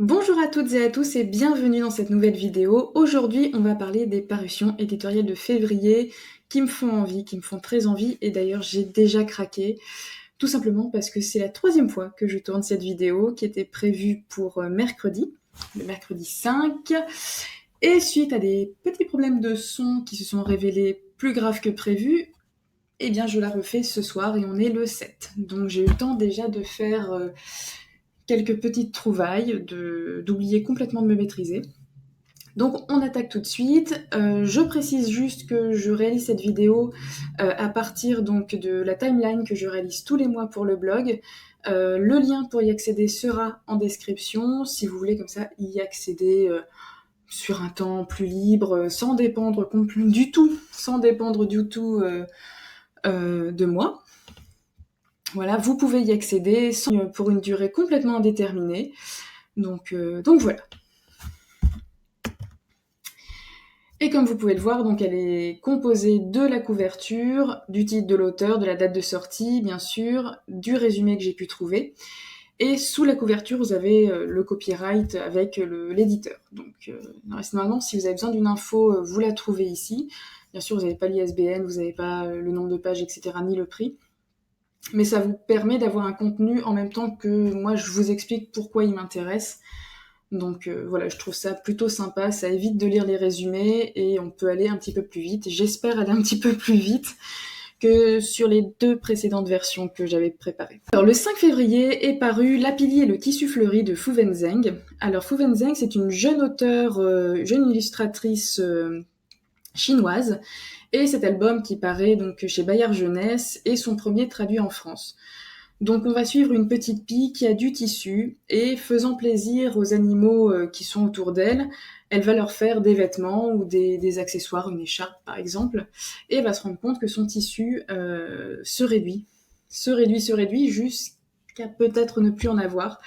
Bonjour à toutes et à tous et bienvenue dans cette nouvelle vidéo. Aujourd'hui, on va parler des parutions éditoriales de février qui me font envie, qui me font très envie et d'ailleurs j'ai déjà craqué, tout simplement parce que c'est la troisième fois que je tourne cette vidéo qui était prévue pour mercredi, le mercredi 5, et suite à des petits problèmes de son qui se sont révélés plus graves que prévu, eh bien je la refais ce soir et on est le 7. Donc j'ai eu le temps déjà de faire quelques petites trouvailles, d'oublier complètement de me maîtriser. Donc on attaque tout de suite. Je précise juste que je réalise cette vidéo à partir donc de la timeline que je réalise tous les mois pour le blog. Le lien pour y accéder sera en description si vous voulez comme ça y accéder sur un temps plus libre, sans dépendre du tout de moi. Voilà, vous pouvez y accéder pour une durée complètement indéterminée. Donc voilà. Et comme vous pouvez le voir, donc elle est composée de la couverture, du titre de l'auteur, de la date de sortie, bien sûr, du résumé que j'ai pu trouver. Et sous la couverture, vous avez le copyright avec l'éditeur. Donc normalement, si vous avez besoin d'une info, vous la trouvez ici. Bien sûr, vous n'avez pas l'ISBN, vous n'avez pas le nombre de pages, etc., ni le prix. Mais ça vous permet d'avoir un contenu en même temps que moi, je vous explique pourquoi il m'intéresse. Donc voilà, je trouve ça plutôt sympa, ça évite de lire les résumés et on peut aller un petit peu plus vite. J'espère aller un petit peu plus vite que sur les deux précédentes versions que j'avais préparées. Alors le 5 février est paru La Pili et le tissu fleuri de Fu Wenzheng. Alors Fu Wenzheng, c'est une jeune auteure, jeune illustratrice chinoise, et cet album qui paraît donc chez Bayard Jeunesse est son premier traduit en France. Donc on va suivre une petite pie qui a du tissu et faisant plaisir aux animaux qui sont autour d'elle, elle va leur faire des vêtements ou des accessoires, une écharpe par exemple, et elle va se rendre compte que son tissu se réduit jusqu'à peut-être ne plus en avoir.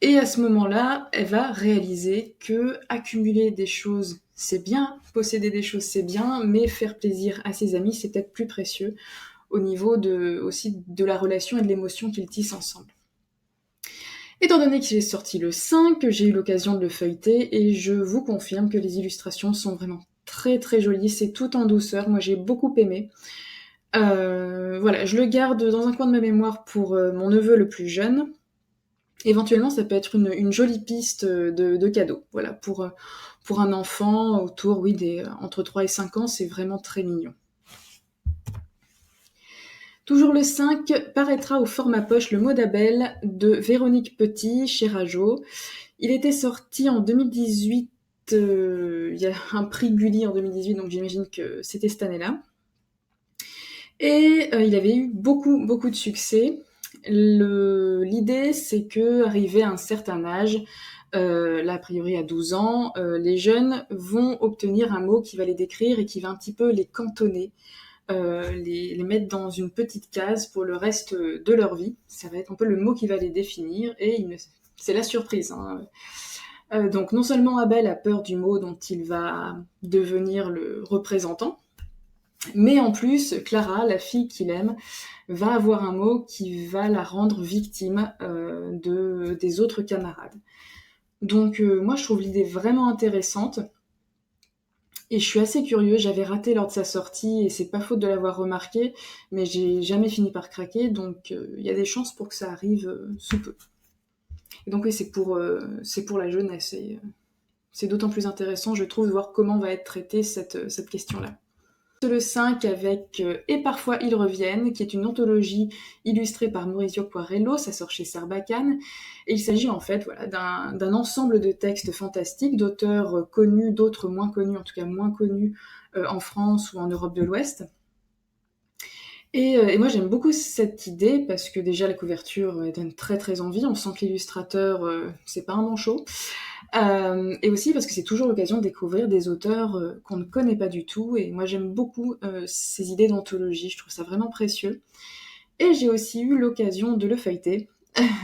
Et à ce moment-là, elle va réaliser que accumuler des choses, c'est bien, posséder des choses, c'est bien, mais faire plaisir à ses amis, c'est peut-être plus précieux au niveau aussi de la relation et de l'émotion qu'ils tissent ensemble. Étant donné qu'il est sorti le 5, j'ai eu l'occasion de le feuilleter et je vous confirme que les illustrations sont vraiment très très jolies, c'est tout en douceur, moi j'ai beaucoup aimé. Voilà, je le garde dans un coin de ma mémoire pour mon neveu le plus jeune. Éventuellement, ça peut être une jolie piste de cadeau. Voilà, pour un enfant autour, oui, entre 3 et 5 ans, c'est vraiment très mignon. Toujours le 5, paraîtra au format poche Le mot d'Abel de Véronique Petit chez Rajo. Il était sorti en 2018, il y a un prix Gulli en 2018, donc j'imagine que c'était cette année-là. Et il avait eu beaucoup, beaucoup de succès. L'idée, c'est que, arrivé à un certain âge, là a priori à 12 ans, les jeunes vont obtenir un mot qui va les décrire et qui va un petit peu les cantonner, les mettre dans une petite case pour le reste de leur vie. Ça va être un peu le mot qui va les définir et c'est la surprise. Hein. Donc non seulement Abel a peur du mot dont il va devenir le représentant, mais en plus, Clara, la fille qu'il aime, va avoir un mot qui va la rendre victime des autres camarades. Donc moi, je trouve l'idée vraiment intéressante. Et je suis assez curieuse, j'avais raté lors de sa sortie, et c'est pas faute de l'avoir remarqué, mais j'ai jamais fini par craquer, donc il y a des chances pour que ça arrive sous peu. Et donc oui, c'est pour la jeunesse, et c'est d'autant plus intéressant, je trouve, de voir comment va être traitée cette question-là. Le 5 avec Et parfois ils reviennent, qui est une anthologie illustrée par Maurizio Poirello, ça sort chez Sarbacane, et il s'agit en fait voilà, d'un ensemble de textes fantastiques, d'auteurs connus, d'autres moins connus, en tout cas moins connus en France ou en Europe de l'Ouest. Et moi j'aime beaucoup cette idée parce que déjà la couverture donne très très envie, on sent que l'illustrateur c'est pas un manchot, et aussi parce que c'est toujours l'occasion de découvrir des auteurs qu'on ne connaît pas du tout, et moi j'aime beaucoup ces idées d'anthologie, je trouve ça vraiment précieux. Et j'ai aussi eu l'occasion de le feuilleter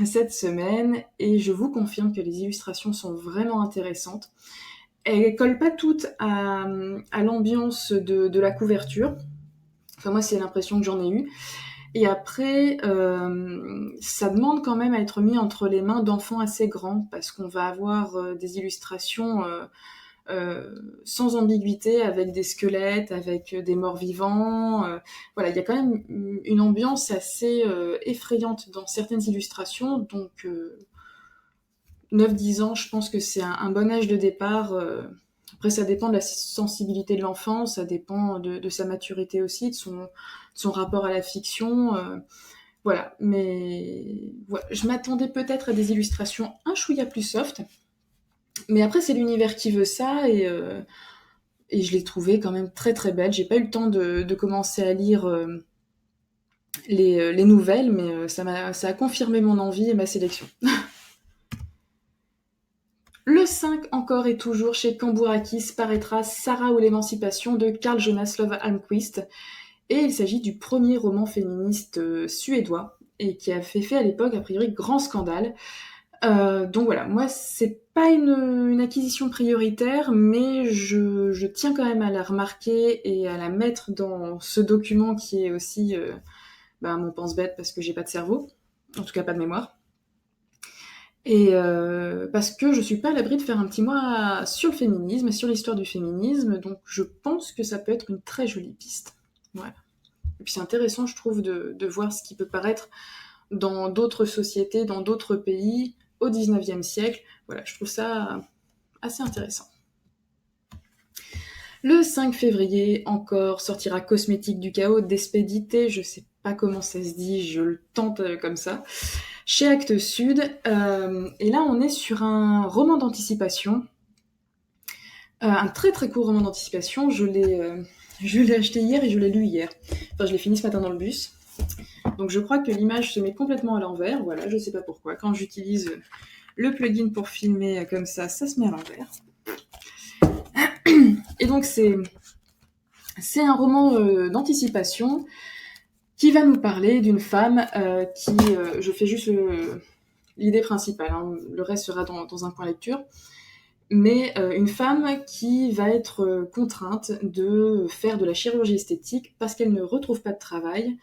cette semaine, et je vous confirme que les illustrations sont vraiment intéressantes. Elles collent pas toutes à l'ambiance de la couverture, enfin moi c'est l'impression que j'en ai eue, Et après, ça demande quand même à être mis entre les mains d'enfants assez grands, parce qu'on va avoir des illustrations sans ambiguïté, avec des squelettes, avec des morts vivants. Voilà, il y a quand même une ambiance assez effrayante dans certaines illustrations, donc 9-10 ans, je pense que c'est un bon âge de départ. Après, ça dépend de la sensibilité de l'enfant, ça dépend de sa maturité aussi, de son rapport à la fiction. Voilà, mais voilà. Je m'attendais peut-être à des illustrations un chouïa plus soft, mais après, c'est l'univers qui veut ça, et je l'ai trouvée quand même très très belle. J'ai pas eu le temps de commencer à lire les nouvelles, mais ça a confirmé mon envie et ma sélection. Le 5 encore et toujours chez Cambourakis paraîtra Sarah ou l'émancipation de Carl Jonas Love Almquist, et il s'agit du premier roman féministe suédois, et qui a fait à l'époque a priori grand scandale. Donc voilà, moi c'est pas une acquisition prioritaire, mais je tiens quand même à la remarquer et à la mettre dans ce document qui est aussi mon pense-bête, parce que j'ai pas de cerveau, en tout cas pas de mémoire. Et parce que je suis pas à l'abri de faire un petit mois sur le féminisme, sur l'histoire du féminisme, donc je pense que ça peut être une très jolie piste. Voilà. Et puis c'est intéressant, je trouve, de voir ce qui peut paraître dans d'autres sociétés, dans d'autres pays, au 19e siècle. Voilà, je trouve ça assez intéressant. Le 5 février, encore, sortira Cosmétique du chaos d'Expédité, je sais pas comment ça se dit, je le tente comme ça, chez Actes Sud. Et là, on est sur un roman d'anticipation, un très très court roman d'anticipation. Je l'ai acheté hier et je l'ai lu hier. Enfin, je l'ai fini ce matin dans le bus. Donc je crois que l'image se met complètement à l'envers. Voilà, je sais pas pourquoi. Quand j'utilise le plugin pour filmer comme ça se met à l'envers. Et donc c'est un roman d'anticipation qui va nous parler d'une femme qui... je fais juste l'idée principale, hein, le reste sera dans un point lecture. Mais une femme qui va être contrainte de faire de la chirurgie esthétique parce qu'elle ne retrouve pas de travail,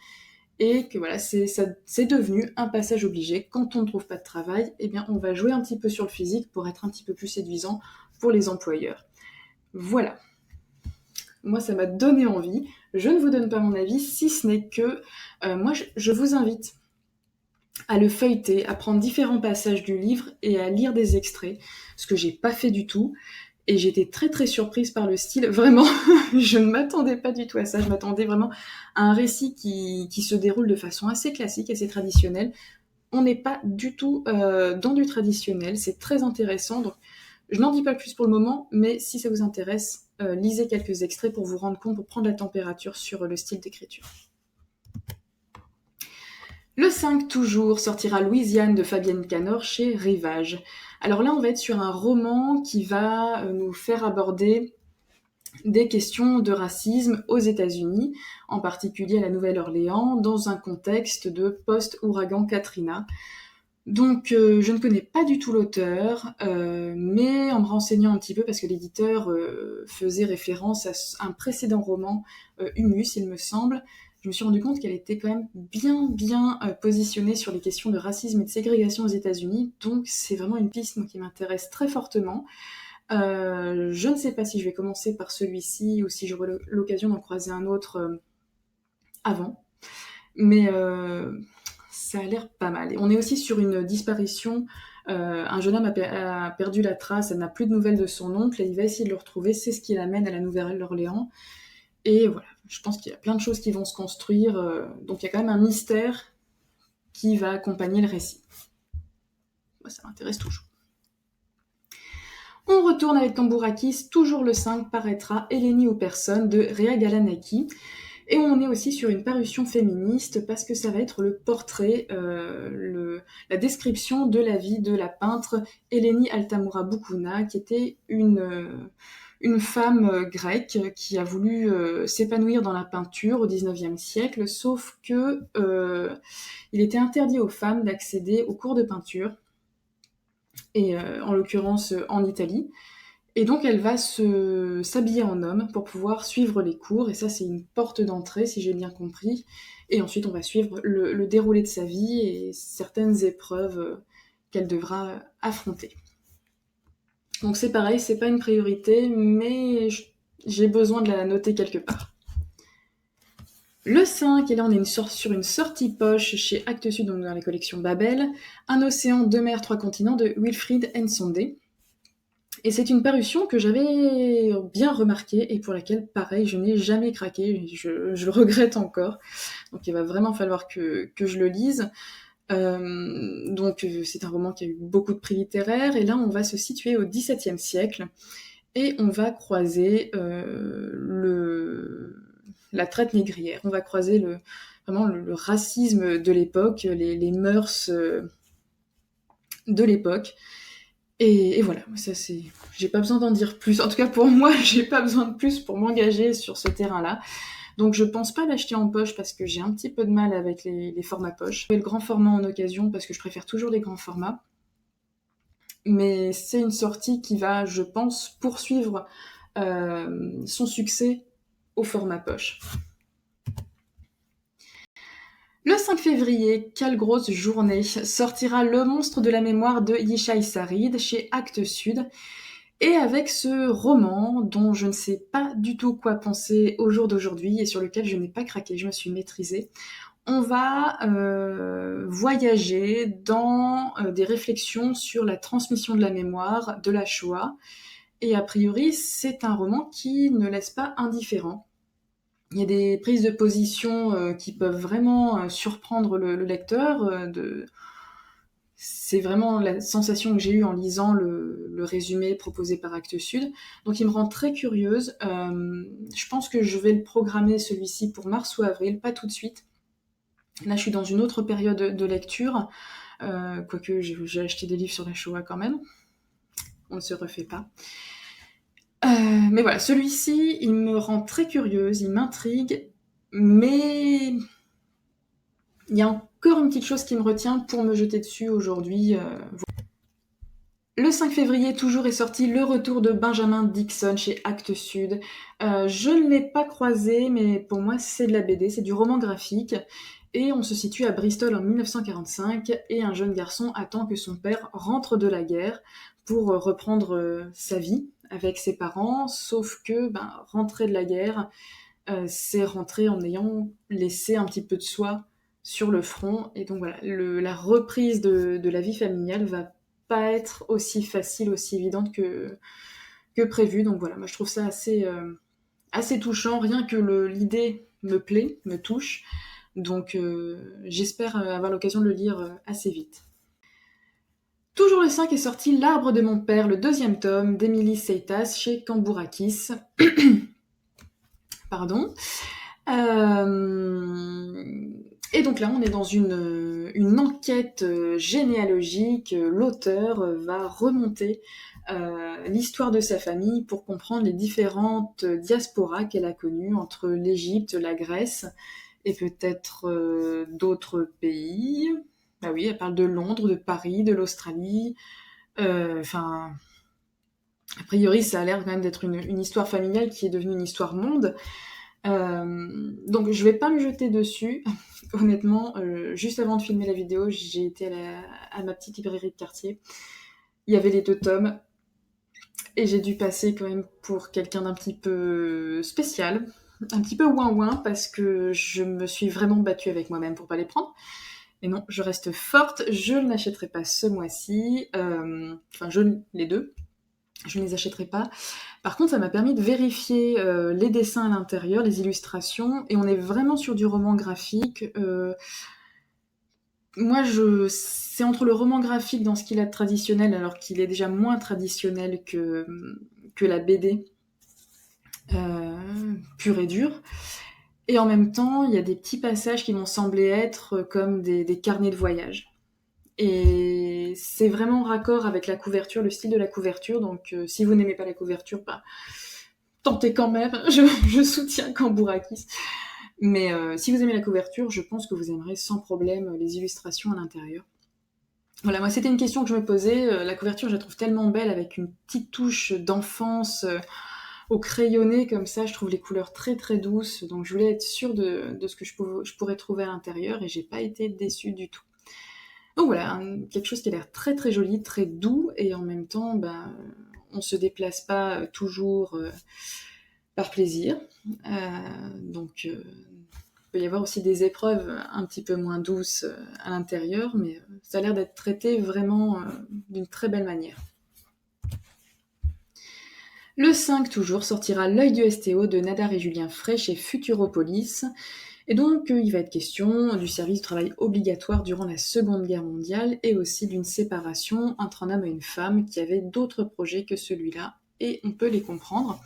et que voilà, c'est devenu un passage obligé. Quand on ne trouve pas de travail, eh bien, on va jouer un petit peu sur le physique pour être un petit peu plus séduisant pour les employeurs. Voilà. Moi, ça m'a donné envie. Je ne vous donne pas mon avis, si ce n'est que moi, je vous invite à le feuilleter, à prendre différents passages du livre et à lire des extraits, ce que j'ai pas fait du tout. Et j'étais très très surprise par le style, vraiment, je ne m'attendais pas du tout à ça, je m'attendais vraiment à un récit qui se déroule de façon assez classique, assez traditionnelle. On n'est pas du tout dans du traditionnel, c'est très intéressant, donc je n'en dis pas plus pour le moment, mais si ça vous intéresse, lisez quelques extraits pour vous rendre compte, pour prendre la température sur le style d'écriture. Le 5 toujours sortira Louisiane de Fabienne Canor chez Rivage. Alors là, on va être sur un roman qui va nous faire aborder des questions de racisme aux États-Unis, en particulier à la Nouvelle-Orléans, dans un contexte de post-ouragan Katrina. Donc je ne connais pas du tout l'auteur, mais en me renseignant un petit peu, parce que l'éditeur faisait référence à un précédent roman, Humus, il me semble, je me suis rendu compte qu'elle était quand même bien positionnée sur les questions de racisme et de ségrégation aux États-Unis, donc c'est vraiment une piste qui m'intéresse très fortement. Je ne sais pas si je vais commencer par celui-ci ou si j'aurai l'occasion d'en croiser un autre avant, mais ça a l'air pas mal. Et on est aussi sur une disparition. Un jeune homme a perdu la trace, elle n'a plus de nouvelles de son oncle, et il va essayer de le retrouver. C'est ce qui l'amène à la Nouvelle-Orléans. Et voilà, je pense qu'il y a plein de choses qui vont se construire. Donc il y a quand même un mystère qui va accompagner le récit. Moi, ça m'intéresse toujours. On retourne avec Cambourakis, toujours le 5 paraîtra Eleni ou personne de Réa Galanaki. Et on est aussi sur une parution féministe parce que ça va être le portrait, la description de la vie de la peintre Eleni Altamura Boukouna, qui était une femme grecque qui a voulu s'épanouir dans la peinture au XIXe siècle, sauf que il était interdit aux femmes d'accéder aux cours de peinture, et en l'occurrence en Italie. Et donc elle va s'habiller en homme pour pouvoir suivre les cours, et ça c'est une porte d'entrée si j'ai bien compris. Et ensuite on va suivre le déroulé de sa vie et certaines épreuves qu'elle devra affronter. Donc c'est pareil, c'est pas une priorité, mais j'ai besoin de la noter quelque part. Le 5, et là on est sur une sortie poche chez Actes Sud, donc dans la collection Babel, Un océan, deux mers, trois continents de Wilfried Nsondé. Et c'est une parution que j'avais bien remarquée et pour laquelle, pareil, je n'ai jamais craqué, je le regrette encore. Donc il va vraiment falloir que je le lise. Donc c'est un roman qui a eu beaucoup de prix littéraires, et là on va se situer au XVIIe siècle, et on va croiser la traite négrière, on va croiser vraiment le racisme de l'époque, les mœurs de l'époque. Et voilà, ça c'est. J'ai pas besoin d'en dire plus. En tout cas, pour moi, j'ai pas besoin de plus pour m'engager sur ce terrain-là. Donc je pense pas l'acheter en poche parce que j'ai un petit peu de mal avec les formats poche. Et le grand format en occasion parce que je préfère toujours les grands formats. Mais c'est une sortie qui va, je pense, poursuivre son succès au format poche. Le 5 février, quelle grosse journée, sortira Le monstre de la mémoire de Yishai Sarid chez Actes Sud. Et avec ce roman dont je ne sais pas du tout quoi penser au jour d'aujourd'hui et sur lequel je n'ai pas craqué, je me suis maîtrisée, on va voyager dans des réflexions sur la transmission de la mémoire de la Shoah. Et a priori, c'est un roman qui ne laisse pas indifférent. Il y a des prises de position qui peuvent vraiment surprendre le lecteur. C'est vraiment la sensation que j'ai eue en lisant le résumé proposé par Actes Sud. Donc il me rend très curieuse. Je pense que je vais le programmer celui-ci pour mars ou avril, pas tout de suite. Là je suis dans une autre période de lecture, quoique j'ai acheté des livres sur la Shoah quand même. On ne se refait pas. Mais voilà, celui-ci, il me rend très curieuse, il m'intrigue, mais il y a encore une petite chose qui me retient pour me jeter dessus aujourd'hui. Le 5 février, toujours est sorti Le retour de Benjamin Dixon chez Actes Sud. Je ne l'ai pas croisé, mais pour moi c'est de la BD, c'est du roman graphique. Et on se situe à Bristol en 1945, et un jeune garçon attend que son père rentre de la guerre pour reprendre sa vie avec ses parents, sauf que rentrer de la guerre, c'est rentrer en ayant laissé un petit peu de soi sur le front. Et donc voilà, la reprise de la vie familiale va pas être aussi facile, aussi évidente que prévu. Donc voilà, moi je trouve ça assez touchant, rien que l'idée me plaît, me touche. Donc j'espère avoir l'occasion de le lire assez vite. Toujours le 5 est sorti L'Arbre de mon père, le deuxième tome d'Émilie Seitas chez Cambourakis. Pardon. Et donc là, on est dans une enquête généalogique. L'auteur va remonter l'histoire de sa famille pour comprendre les différentes diasporas qu'elle a connues entre l'Égypte, la Grèce et peut-être d'autres pays. Bah oui, elle parle de Londres, de Paris, de l'Australie. A priori, ça a l'air quand même d'être une histoire familiale qui est devenue une histoire monde. Donc je vais pas me jeter dessus. Honnêtement, juste avant de filmer la vidéo, j'ai été à ma petite librairie de quartier. Il y avait les 2 tomes. Et j'ai dû passer quand même pour quelqu'un d'un petit peu spécial. Un petit peu ouin-ouin, parce que je me suis vraiment battue avec moi-même pour pas les prendre. Et non, je reste forte, je ne l'achèterai pas ce mois-ci. Les 2. Je ne les achèterai pas. Par contre, ça m'a permis de vérifier les dessins à l'intérieur, les illustrations, et on est vraiment sur du roman graphique. Moi, c'est entre le roman graphique dans ce qu'il a de traditionnel, alors qu'il est déjà moins traditionnel que la BD pure et dure. Et en même temps, il y a des petits passages qui m'ont semblé être comme des carnets de voyage. Et c'est vraiment raccord avec la couverture, le style de la couverture. Donc si vous n'aimez pas la couverture, tentez quand même. Je soutiens Cambourakis. Mais si vous aimez la couverture, je pense que vous aimerez sans problème les illustrations à l'intérieur. Voilà, moi c'était une question que je me posais. La couverture, je la trouve tellement belle avec une petite touche d'enfance au crayonné comme ça. Je trouve les couleurs très très douces. Donc je voulais être sûre de ce que je pourrais trouver à l'intérieur et j'ai pas été déçue du tout. Donc voilà, quelque chose qui a l'air très très joli, très doux et en même temps, on se déplace pas toujours par plaisir. Donc il peut y avoir aussi des épreuves un petit peu moins douces à l'intérieur, mais ça a l'air d'être traité vraiment d'une très belle manière. Le 5 toujours sortira L'œil du STO de Nadar et Julien Frey chez Futuropolis. Et donc il va être question du service de travail obligatoire durant la Seconde Guerre mondiale et aussi d'une séparation entre un homme et une femme qui avaient d'autres projets que celui-là, et on peut les comprendre.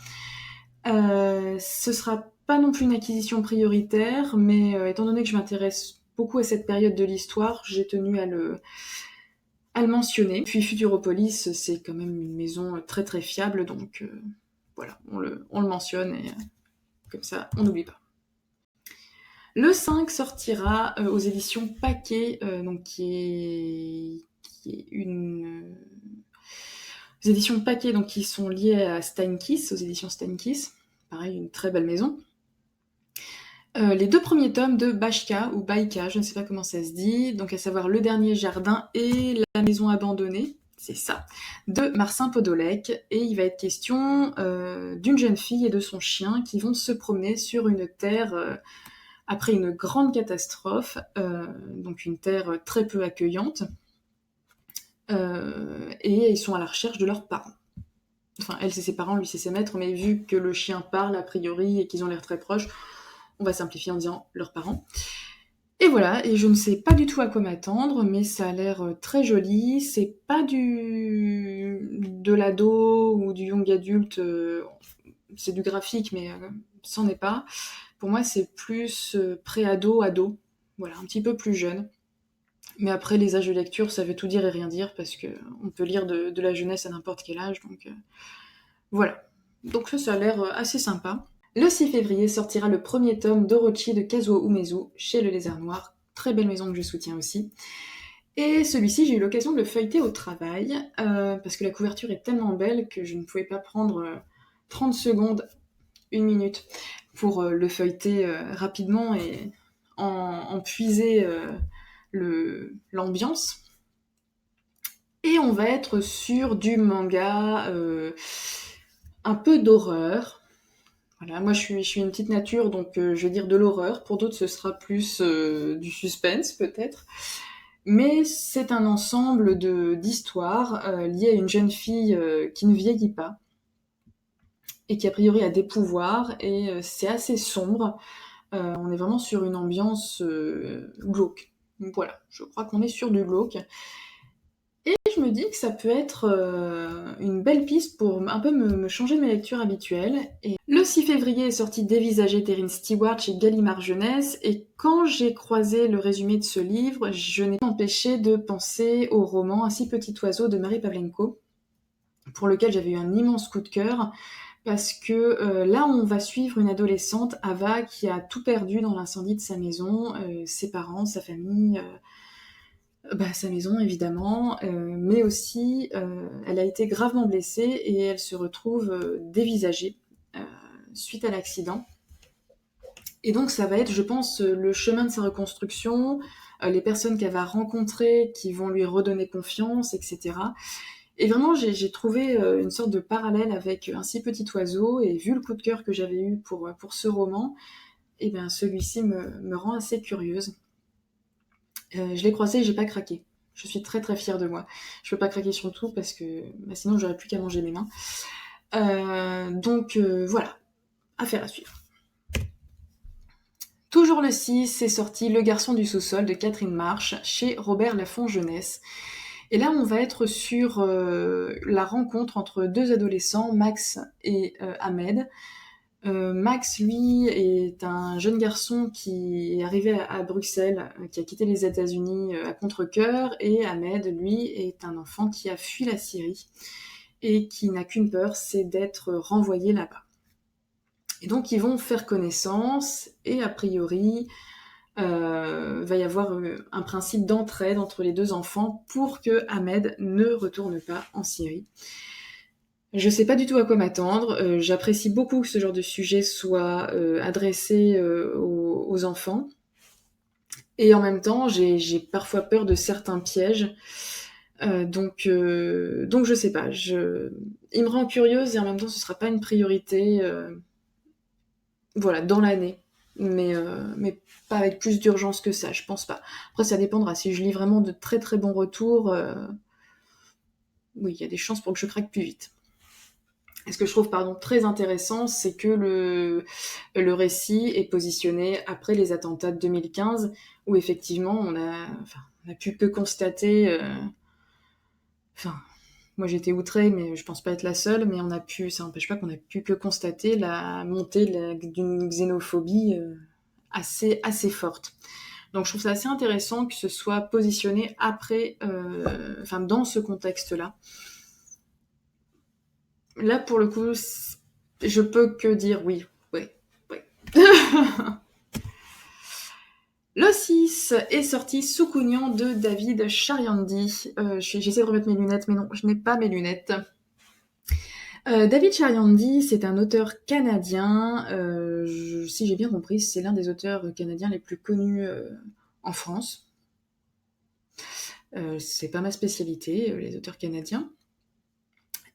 Ce sera pas non plus une acquisition prioritaire, mais étant donné que je m'intéresse beaucoup à cette période de l'histoire, j'ai tenu à le mentionner. Puis Futuropolis, c'est quand même une maison très très fiable, donc voilà, on le mentionne et comme ça, on n'oublie pas. Le 5 sortira aux éditions Paquet, donc qui est une... Les éditions Paquet, donc qui sont liées à Steinkiss, aux éditions Steinkiss. Pareil, une très belle maison. Les 2 premiers tomes de Bashka, ou Baïka, je ne sais pas comment ça se dit, donc à savoir Le Dernier Jardin et La Maison Abandonnée, c'est ça, de Marcin Podolek, et il va être question d'une jeune fille et de son chien qui vont se promener sur une terre après une grande catastrophe, donc une terre très peu accueillante, et ils sont à la recherche de leurs parents. Enfin, elle c'est ses parents, lui c'est ses maîtres, mais vu que le chien parle a priori et qu'ils ont l'air très proches, on va simplifier en disant leurs parents. Et voilà, et je ne sais pas du tout à quoi m'attendre, mais ça a l'air très joli. C'est pas de l'ado ou du young adulte, c'est du graphique, mais c'en est pas. Pour moi, c'est plus pré-ado, ado. Voilà, un petit peu plus jeune. Mais après, les âges de lecture, ça veut tout dire et rien dire, parce qu'on peut lire de la jeunesse à n'importe quel âge, donc voilà. Donc ça a l'air assez sympa. Le 6 février sortira le premier tome d'Orochi de Kazuo Umezu chez Le Lézard Noir, très belle maison que je soutiens aussi. Et celui-ci, j'ai eu l'occasion de le feuilleter au travail, parce que la couverture est tellement belle que je ne pouvais pas prendre 30 secondes, une minute, pour le feuilleter rapidement et en puiser l'ambiance. Et on va être sur du manga un peu d'horreur. Voilà, moi je suis une petite nature, donc je vais dire de l'horreur. Pour d'autres, ce sera plus du suspense peut-être. Mais c'est un ensemble d'histoires liées à une jeune fille qui ne vieillit pas et qui a priori a des pouvoirs, et c'est assez sombre. On est vraiment sur une ambiance glauque. Donc voilà, je crois qu'on est sur du glauque. Et je me dis que ça peut être une belle piste pour un peu me changer de mes lectures habituelles. Et le 6 février est sorti Dévisager Terrence Stewart chez Gallimard Jeunesse, et quand j'ai croisé le résumé de ce livre, je n'ai pas empêché de penser au roman Un si petit oiseau de Marie Pavlenko, pour lequel j'avais eu un immense coup de cœur, parce que là on va suivre une adolescente, Ava, qui a tout perdu dans l'incendie de sa maison, ses parents, sa famille... sa maison évidemment, mais aussi elle a été gravement blessée et elle se retrouve dévisagée suite à l'accident. Et donc ça va être, je pense, le chemin de sa reconstruction, les personnes qu'elle va rencontrer qui vont lui redonner confiance, etc. Et vraiment, j'ai trouvé une sorte de parallèle avec Un si petit oiseau, et vu le coup de cœur que j'avais eu pour ce roman, et bien celui-ci me rend assez curieuse. Je l'ai croisé et j'ai pas craqué. Je suis très très fière de moi. Je peux pas craquer sur tout parce que sinon j'aurais plus qu'à manger mes mains. Donc voilà, affaire à suivre. Toujours le 6, c'est sorti Le Garçon du sous-sol de Catherine Marsh chez Robert Laffont Jeunesse. Et là, on va être sur la rencontre entre deux adolescents, Max et Ahmed. Max, lui, est un jeune garçon qui est arrivé à Bruxelles, qui a quitté les États-Unis à contre-cœur, et Ahmed, lui, est un enfant qui a fui la Syrie et qui n'a qu'une peur, c'est d'être renvoyé là-bas. Et donc, ils vont faire connaissance, et a priori, va y avoir un principe d'entraide entre les deux enfants pour que Ahmed ne retourne pas en Syrie. Je sais pas du tout à quoi m'attendre. J'apprécie beaucoup que ce genre de sujet soit adressé aux enfants. Et en même temps, j'ai parfois peur de certains pièges. Donc je sais pas. Il me rend curieuse et en même temps, ce sera pas une priorité voilà, dans l'année. Mais pas avec plus d'urgence que ça, je pense pas. Après, ça dépendra. Si je lis vraiment de très très bons retours, oui, il y a des chances pour que je craque plus vite. Et ce que je trouve très intéressant, c'est que le récit est positionné après les attentats de 2015, où effectivement on a pu que constater, moi j'étais outrée, mais je pense pas être la seule, mais ça n'empêche pas qu'on a pu que constater la montée d'une xénophobie assez forte. Donc je trouve ça assez intéressant que ce soit positionné après, dans ce contexte-là. Là, pour le coup, je peux que dire oui. Le 6 est sorti Soukounian de David Chariandi. J'essaie de remettre mes lunettes, mais non, je n'ai pas mes lunettes. David Chariandi, c'est un auteur canadien. Si j'ai bien compris, c'est l'un des auteurs canadiens les plus connus en France. C'est pas ma spécialité, les auteurs canadiens.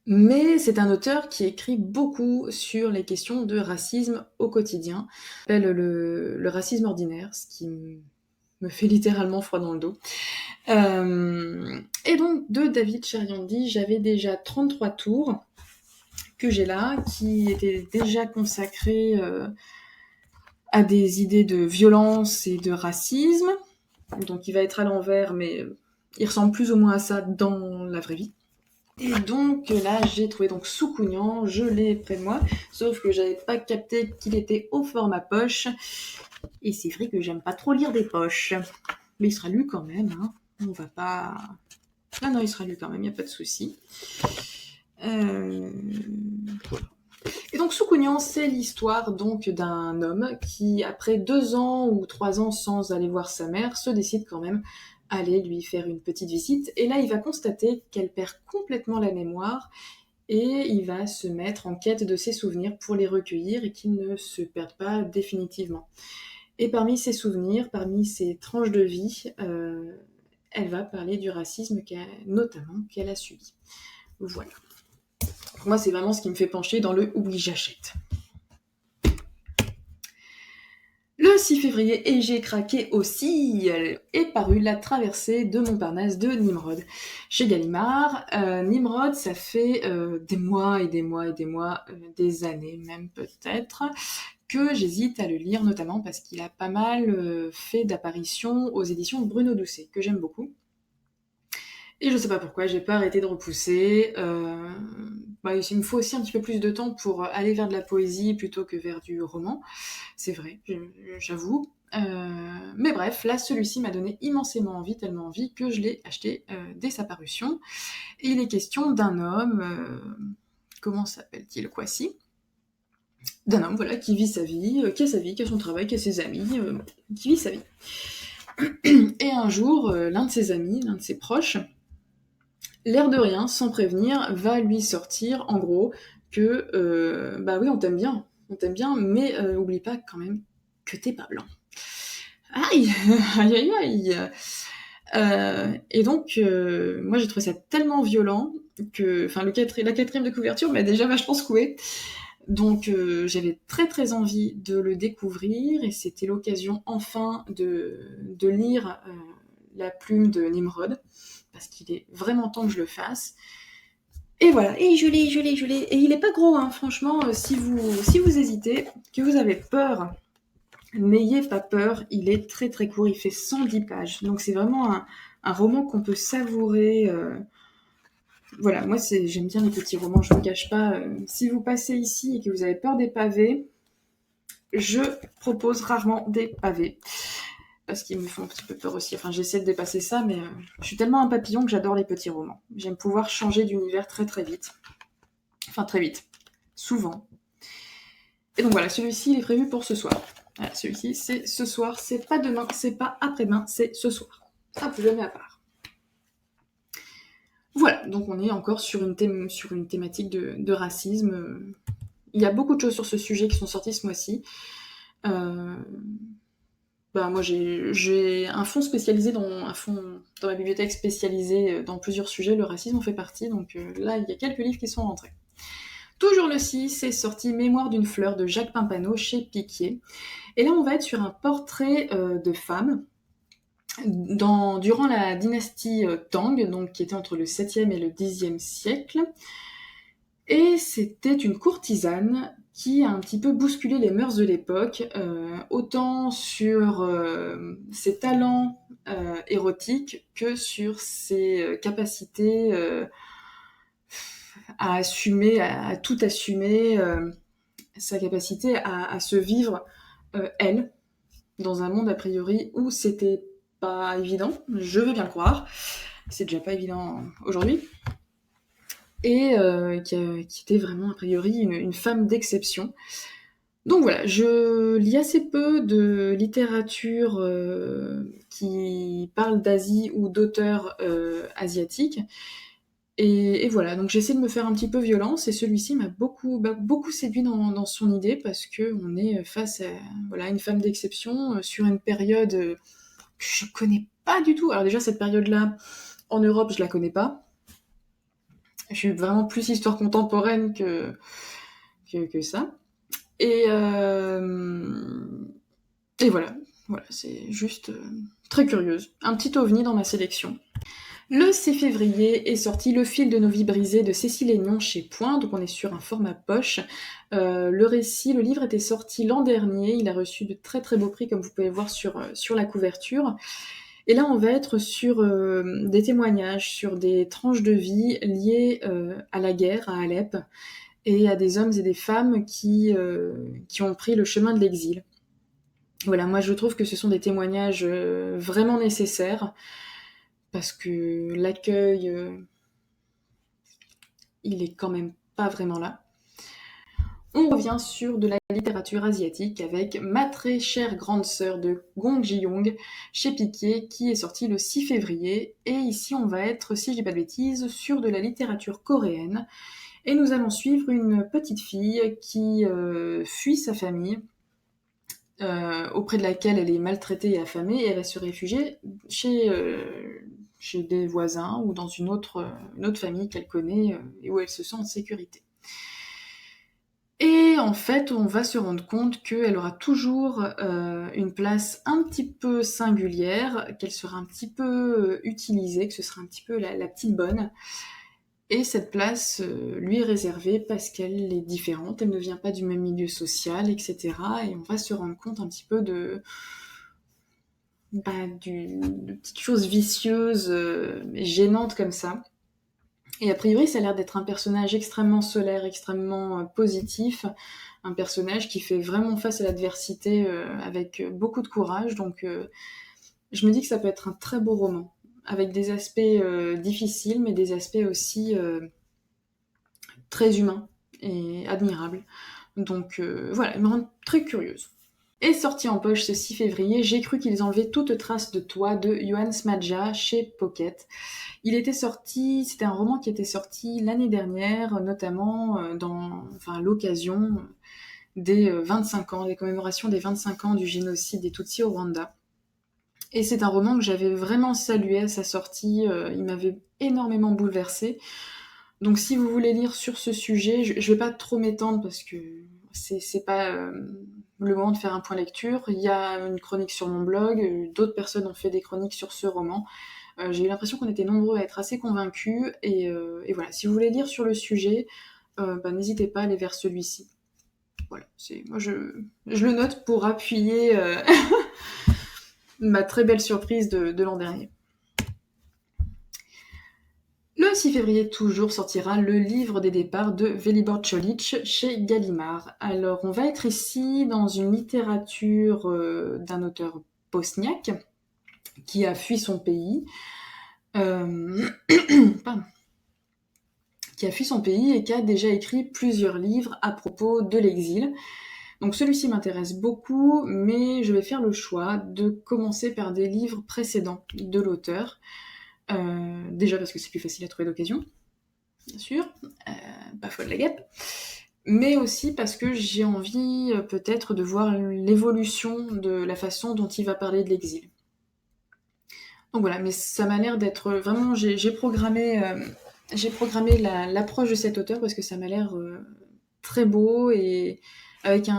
Mais c'est un auteur qui écrit beaucoup sur les questions de racisme au quotidien. Il s'appelle le racisme ordinaire, ce qui me fait littéralement froid dans le dos. Et donc, de David Chariandi, j'avais déjà 33 tours que j'ai là, qui étaient déjà consacrés à des idées de violence et de racisme. Donc, il va être à l'envers, mais il ressemble plus ou moins à ça dans la vraie vie. Et donc là, j'ai trouvé Soukounian, je l'ai près de moi, sauf que j'avais pas capté qu'il était au format poche. Et c'est vrai que j'aime pas trop lire des poches. Mais il sera lu quand même, hein. On va pas... Ah non, il sera lu quand même, y a pas de souci. Voilà. Et donc Soukounian, c'est l'histoire d'un homme qui, après 2 ans ou 3 ans sans aller voir sa mère, se décide quand même aller lui faire une petite visite. Et là, il va constater qu'elle perd complètement la mémoire et il va se mettre en quête de ses souvenirs pour les recueillir et qu'ils ne se perdent pas définitivement. Et parmi ses souvenirs, parmi ses tranches de vie, elle va parler du racisme notamment qu'elle a subi. Voilà. Pour moi, c'est vraiment ce qui me fait pencher dans le « oui, j'achète ». Le 6 février, et j'ai craqué aussi, est paru La traversée de Montparnasse de Nimrod. Chez Gallimard, Nimrod, ça fait des mois et des mois et des mois, des années même peut-être, que j'hésite à le lire, notamment parce qu'il a pas mal fait d'apparitions aux éditions de Bruno Doucet, que j'aime beaucoup. Et je sais pas pourquoi, j'ai pas arrêté de repousser. Il me faut aussi un petit peu plus de temps pour aller vers de la poésie plutôt que vers du roman. C'est vrai, j'avoue. Mais bref, là, celui-ci m'a donné immensément envie, tellement envie, que je l'ai acheté dès sa parution. Et il est question d'un homme, comment s'appelle-t-il, Kwasi ? D'un homme, voilà, qui vit sa vie, qui a sa vie, qui a son travail, qui a ses amis, qui vit sa vie. Et un jour, l'un de ses amis, l'un de ses proches, l'air de rien, sans prévenir, va lui sortir, en gros, que oui, on t'aime bien, mais oublie pas quand même que t'es pas blanc. Aïe, aïe, aïe, aïe. Et donc, moi j'ai trouvé ça tellement violent que, la quatrième de couverture m'a déjà vachement secouée. Donc j'avais très très envie de le découvrir et c'était l'occasion enfin de lire La plume de Nimrod, parce qu'il est vraiment temps que je le fasse. Et voilà, et je l'ai. Et il est pas gros, hein, franchement, si vous hésitez, que vous avez peur, n'ayez pas peur, il est très très court, il fait 110 pages. Donc c'est vraiment un roman qu'on peut savourer. Voilà, moi j'aime bien les petits romans, je ne vous cache pas. Si vous passez ici et que vous avez peur des pavés, je propose rarement des pavés. Parce qu'ils me font un petit peu peur aussi. Enfin, j'essaie de dépasser ça, mais je suis tellement un papillon que j'adore les petits romans. J'aime pouvoir changer d'univers très très vite. Enfin, très vite. Souvent. Et donc voilà, celui-ci, il est prévu pour ce soir. Voilà, celui-ci, c'est ce soir, c'est pas demain, c'est pas après-demain, c'est ce soir. Ça, plus jamais à part. Voilà, donc on est encore sur une thématique de racisme. Il y a beaucoup de choses sur ce sujet qui sont sorties ce mois-ci. Moi, j'ai un fonds spécialisé un fonds dans ma bibliothèque spécialisé dans plusieurs sujets. Le racisme en fait partie, donc là, il y a quelques livres qui sont rentrés. Toujours le 6, c'est sorti Mémoire d'une fleur de Jacques Pimpano chez Piquier. Et là, on va être sur un portrait de femme durant la dynastie Tang, donc qui était entre le 7e et le 10e siècle. Et c'était une courtisane qui a un petit peu bousculé les mœurs de l'époque, autant sur ses talents érotiques que sur ses capacités à assumer, à tout assumer, sa capacité à se vivre, elle, dans un monde a priori où c'était pas évident, je veux bien le croire, c'est déjà pas évident aujourd'hui, et qui était vraiment a priori une femme d'exception. Donc voilà, je lis assez peu de littérature qui parle d'Asie ou d'auteurs asiatiques. Et voilà, donc j'essaie de me faire un petit peu violence, et celui-ci m'a beaucoup séduit dans son idée, parce qu'on est face à voilà, une femme d'exception sur une période que je connais pas du tout. Alors déjà, cette période-là, en Europe, je la connais pas. Je suis vraiment plus histoire contemporaine que ça. Et voilà, c'est juste très curieuse. Un petit ovni dans ma sélection. Le 6 février est sorti Le fil de nos vies brisées de Cécile Aignan chez Point, donc on est sur un format poche. Le livre était sorti l'an dernier, il a reçu de très très beaux prix comme vous pouvez voir sur la couverture. Et là on va être sur des témoignages, sur des tranches de vie liées à la guerre, à Alep, et à des hommes et des femmes qui ont pris le chemin de l'exil. Voilà, moi je trouve que ce sont des témoignages vraiment nécessaires, parce que l'accueil, il est quand même pas vraiment là. On revient sur de la littérature asiatique avec Ma très chère grande sœur de Gong Ji-young chez Piquier, qui est sorti le 6 février. Et ici, on va être, si je dis pas de bêtises, sur de la littérature coréenne. Et nous allons suivre une petite fille qui fuit sa famille, auprès de laquelle elle est maltraitée et affamée, et elle va se réfugier chez des voisins ou dans une autre famille qu'elle connaît et où elle se sent en sécurité. Et en fait, on va se rendre compte qu'elle aura toujours une place un petit peu singulière, qu'elle sera un petit peu utilisée, que ce sera un petit peu la petite bonne. Et cette place lui est réservée parce qu'elle est différente, elle ne vient pas du même milieu social, etc. Et on va se rendre compte un petit peu de petites choses vicieuses, gênantes comme ça. Et a priori, ça a l'air d'être un personnage extrêmement solaire, extrêmement positif, un personnage qui fait vraiment face à l'adversité avec beaucoup de courage. Donc je me dis que ça peut être un très beau roman, avec des aspects difficiles, mais des aspects aussi très humains et admirables. Donc voilà, il me rend très curieuse. Est sorti en poche ce 6 février, J'ai cru qu'ils enlevaient toute trace de toi de Yohann Smadja chez Pocket. C'était un roman qui était sorti l'année dernière, notamment à l'occasion des 25 ans, des commémorations des 25 ans du génocide des Tutsis au Rwanda. Et c'est un roman que j'avais vraiment salué à sa sortie, il m'avait énormément bouleversée. Donc si vous voulez lire sur ce sujet, je vais pas trop m'étendre parce que c'est pas le moment de faire un point lecture. Il y a une chronique sur mon blog, d'autres personnes ont fait des chroniques sur ce roman. J'ai eu l'impression qu'on était nombreux à être assez convaincus, et voilà, si vous voulez lire sur le sujet, n'hésitez pas à aller vers celui-ci. Voilà, moi je le note pour appuyer ma très belle surprise de l'an dernier. Le 6 février toujours sortira Le livre des départs de Velibor Čolić chez Gallimard. Alors on va être ici dans une littérature d'un auteur bosniaque qui a fui son pays, qui a fui son pays et qui a déjà écrit plusieurs livres à propos de l'exil. Donc celui-ci m'intéresse beaucoup, mais je vais faire le choix de commencer par des livres précédents de l'auteur. Déjà parce que c'est plus facile à trouver d'occasion, bien sûr, pas folle la guêpe, mais aussi parce que j'ai envie peut-être de voir l'évolution de la façon dont il va parler de l'exil. Donc voilà, mais ça m'a l'air d'être vraiment... J'ai programmé l'approche de cet auteur parce que ça m'a l'air très beau et avec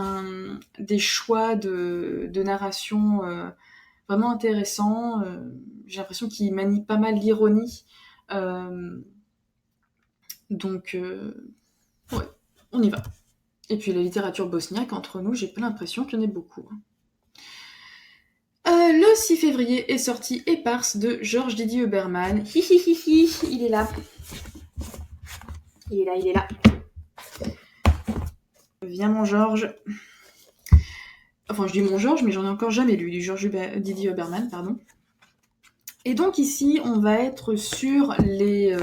des choix de narration vraiment intéressants. J'ai l'impression qu'il manie pas mal l'ironie. Donc, ouais, on y va. Et puis la littérature bosniaque, entre nous, j'ai pas l'impression qu'il y en ait beaucoup. Le 6 février est sorti Éparse de Georges Didier Huberman. Hihihihi, il est là. Il est là. Viens mon Georges. Enfin, je dis mon Georges, mais j'en ai encore jamais lu, du Georges Didier Huberman, pardon. Et donc ici, on va être sur les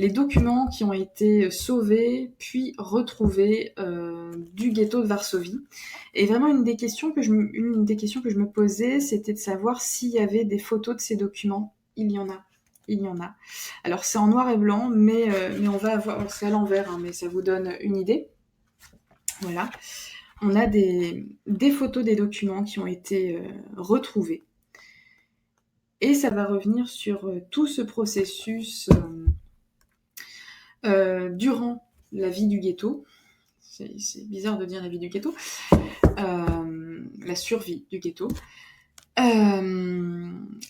documents qui ont été sauvés puis retrouvés du ghetto de Varsovie. Et vraiment, une des questions que je me posais, c'était de savoir s'il y avait des photos de ces documents. Il y en a. Alors, c'est en noir et blanc, mais on va avoir... C'est à l'envers, hein, mais ça vous donne une idée. Voilà. On a des photos des documents qui ont été retrouvés. Et ça va revenir sur tout ce processus durant la vie du ghetto. C'est bizarre de dire la vie du ghetto. La survie du ghetto.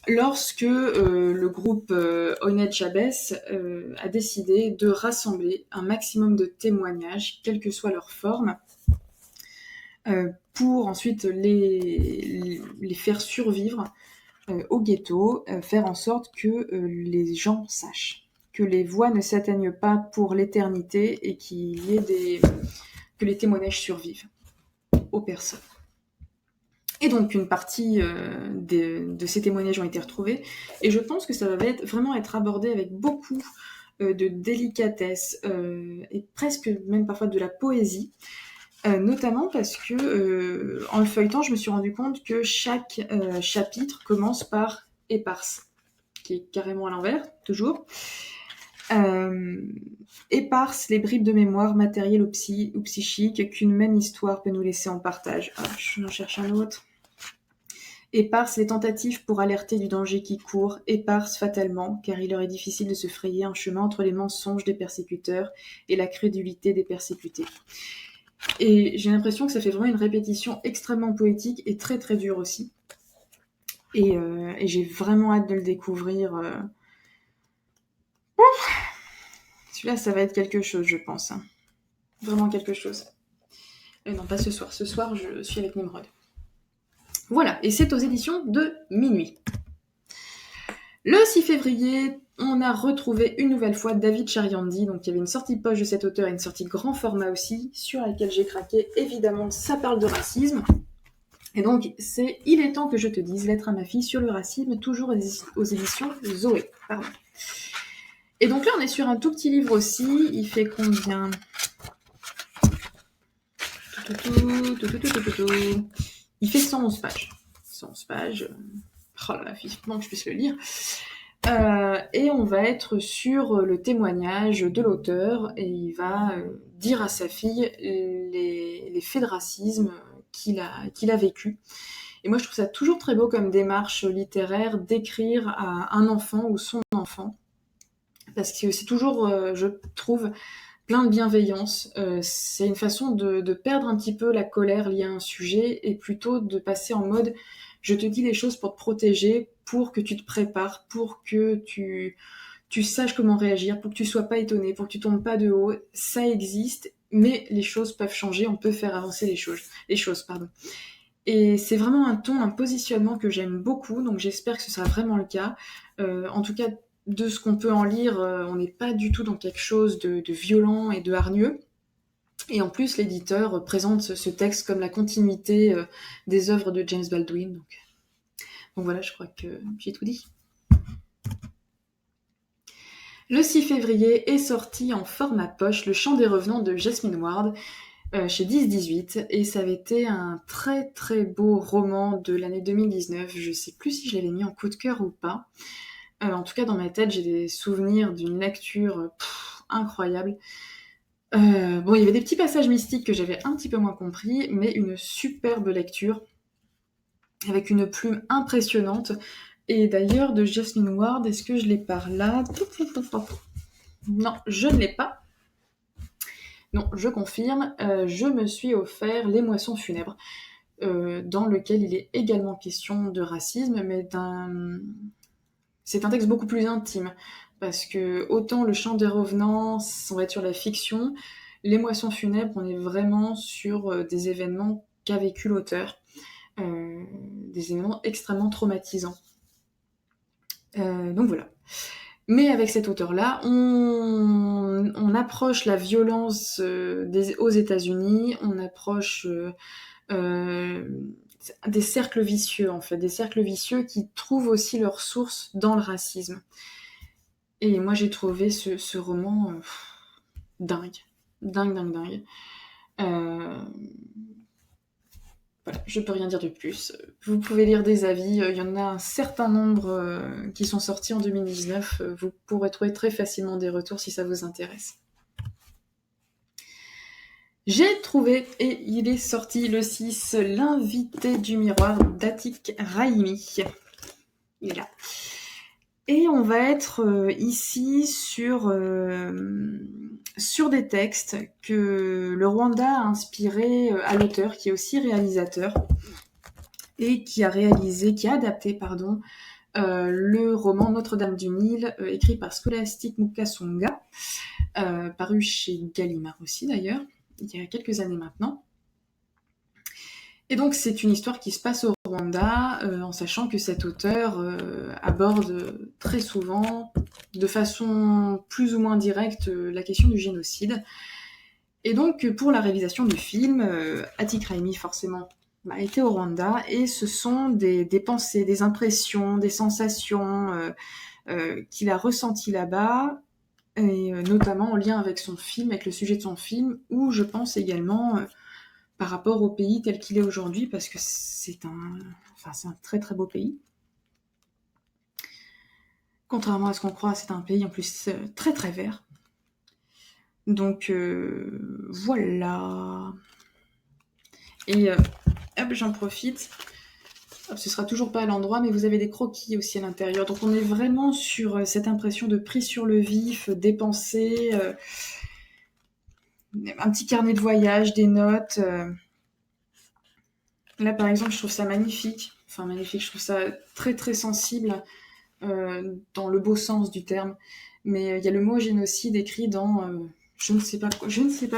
Lorsque le groupe Honnête Jabès a décidé de rassembler un maximum de témoignages, quelle que soit leur forme, pour ensuite les faire survivre au ghetto, faire en sorte que les gens sachent, que les voix ne s'atteignent pas pour l'éternité et que les témoignages survivent aux personnes. Et donc une partie de ces témoignages ont été retrouvés, et je pense que ça va vraiment être abordé avec beaucoup de délicatesse et presque même parfois de la poésie. Notamment parce que, en le feuilletant, je me suis rendu compte que chaque chapitre commence par Éparse, qui est carrément à l'envers, toujours. Éparse les bribes de mémoire matérielles ou psychiques qu'une même histoire peut nous laisser en partage. Ah, je en cherche un autre. Éparse les tentatives pour alerter du danger qui court, éparse fatalement, car il leur est difficile de se frayer un chemin entre les mensonges des persécuteurs et la crédulité des persécutés. Et j'ai l'impression que ça fait vraiment une répétition extrêmement poétique et très très dure aussi. Et j'ai vraiment hâte de le découvrir. Celui-là, ça va être quelque chose, je pense. Hein. Vraiment quelque chose. Et non, pas ce soir. Ce soir, je suis avec Nimrod. Voilà, et c'est aux éditions de Minuit. Le 6 février, on a retrouvé une nouvelle fois David Chariandi. Donc il y avait une sortie poche de cet auteur et une sortie grand format aussi, sur laquelle j'ai craqué. Évidemment, ça parle de racisme. Et donc, c'est Il est temps que je te dise, lettre à ma fille sur le racisme, toujours aux éditions Zoé. Pardon. Et donc là, on est sur un tout petit livre aussi. Il fait combien ? Il fait 111 pages. 111 pages. Oh là là, vivement que je puisse le lire. Et on va être sur le témoignage de l'auteur et il va dire à sa fille les faits de racisme qu'il a vécu. Et moi, je trouve ça toujours très beau comme démarche littéraire d'écrire à un enfant ou son enfant. Parce que c'est toujours, je trouve, plein de bienveillance. C'est une façon de perdre un petit peu la colère liée à un sujet et plutôt de passer en mode je te dis les choses pour te protéger, pour que tu te prépares, pour que tu saches comment réagir, pour que tu sois pas étonné, pour que tu tombes pas de haut. Ça existe, mais les choses peuvent changer, on peut faire avancer les choses. Et c'est vraiment un ton, un positionnement que j'aime beaucoup, donc j'espère que ce sera vraiment le cas. En tout cas, de ce qu'on peut en lire, on n'est pas du tout dans quelque chose de violent et de hargneux. Et en plus, l'éditeur présente ce texte comme la continuité des œuvres de James Baldwin. Donc voilà, je crois que j'ai tout dit. Le 6 février est sorti en format poche Le Chant des Revenants de Jasmine Ward. chez 10-18, et ça avait été un très très beau roman de l'année 2019. Je sais plus si je l'avais mis en coup de cœur ou pas. En tout cas, dans ma tête, j'ai des souvenirs d'une lecture incroyable. Bon, il y avait des petits passages mystiques que j'avais un petit peu moins compris, mais une superbe lecture, avec une plume impressionnante. Et d'ailleurs, de Jasmine Ward, est-ce que je l'ai par là? Non, je ne l'ai pas. Non, je confirme, je me suis offert Les Moissons funèbres, dans lequel il est également question de racisme, mais c'est un texte beaucoup plus intime, parce que autant Le Chant des Revenants, on va être sur la fiction, Les Moissons funèbres, on est vraiment sur des événements qu'a vécu l'auteur, des événements extrêmement traumatisants. Donc voilà. Mais avec cet auteur-là, on approche la violence aux États-Unis, on approche des cercles vicieux, en fait, des cercles vicieux qui trouvent aussi leur source dans le racisme. Et moi, j'ai trouvé ce roman dingue. Dingue. Voilà, je peux rien dire de plus. Vous pouvez lire des avis, il y en a un certain nombre qui sont sortis en 2019. Vous pourrez trouver très facilement des retours si ça vous intéresse. J'ai trouvé, et il est sorti le 6, L'invité du miroir d'Atik Raimi. Il est là. Et on va être ici sur des textes que le Rwanda a inspiré à l'auteur, qui est aussi réalisateur, et qui a adapté, le roman Notre-Dame du Nil, écrit par Scholastic Mukasonga, paru chez Gallimard aussi d'ailleurs, il y a quelques années maintenant. Et donc c'est une histoire qui se passe au Rwanda, en sachant que cet auteur aborde très souvent, de façon plus ou moins directe, la question du génocide. Et donc pour la réalisation du film, Atik Raimi forcément a été au Rwanda, et ce sont des pensées, des impressions, des sensations qu'il a ressenties là-bas, et notamment en lien avec son film, avec le sujet de son film, ou je pense également par rapport au pays tel qu'il est aujourd'hui, parce que c'est un très très beau pays. Contrairement à ce qu'on croit, c'est un pays en plus très très vert. Donc voilà. Et hop, j'en profite. Hop, ce sera toujours pas à l'endroit, mais vous avez des croquis aussi à l'intérieur. Donc on est vraiment sur cette impression de prise sur le vif, des pensées, un petit carnet de voyage, des notes. Là, par exemple, je trouve ça magnifique. Enfin, magnifique, je trouve ça très, très sensible, dans le beau sens du terme. Mais il y a le mot génocide écrit dans je ne sais pas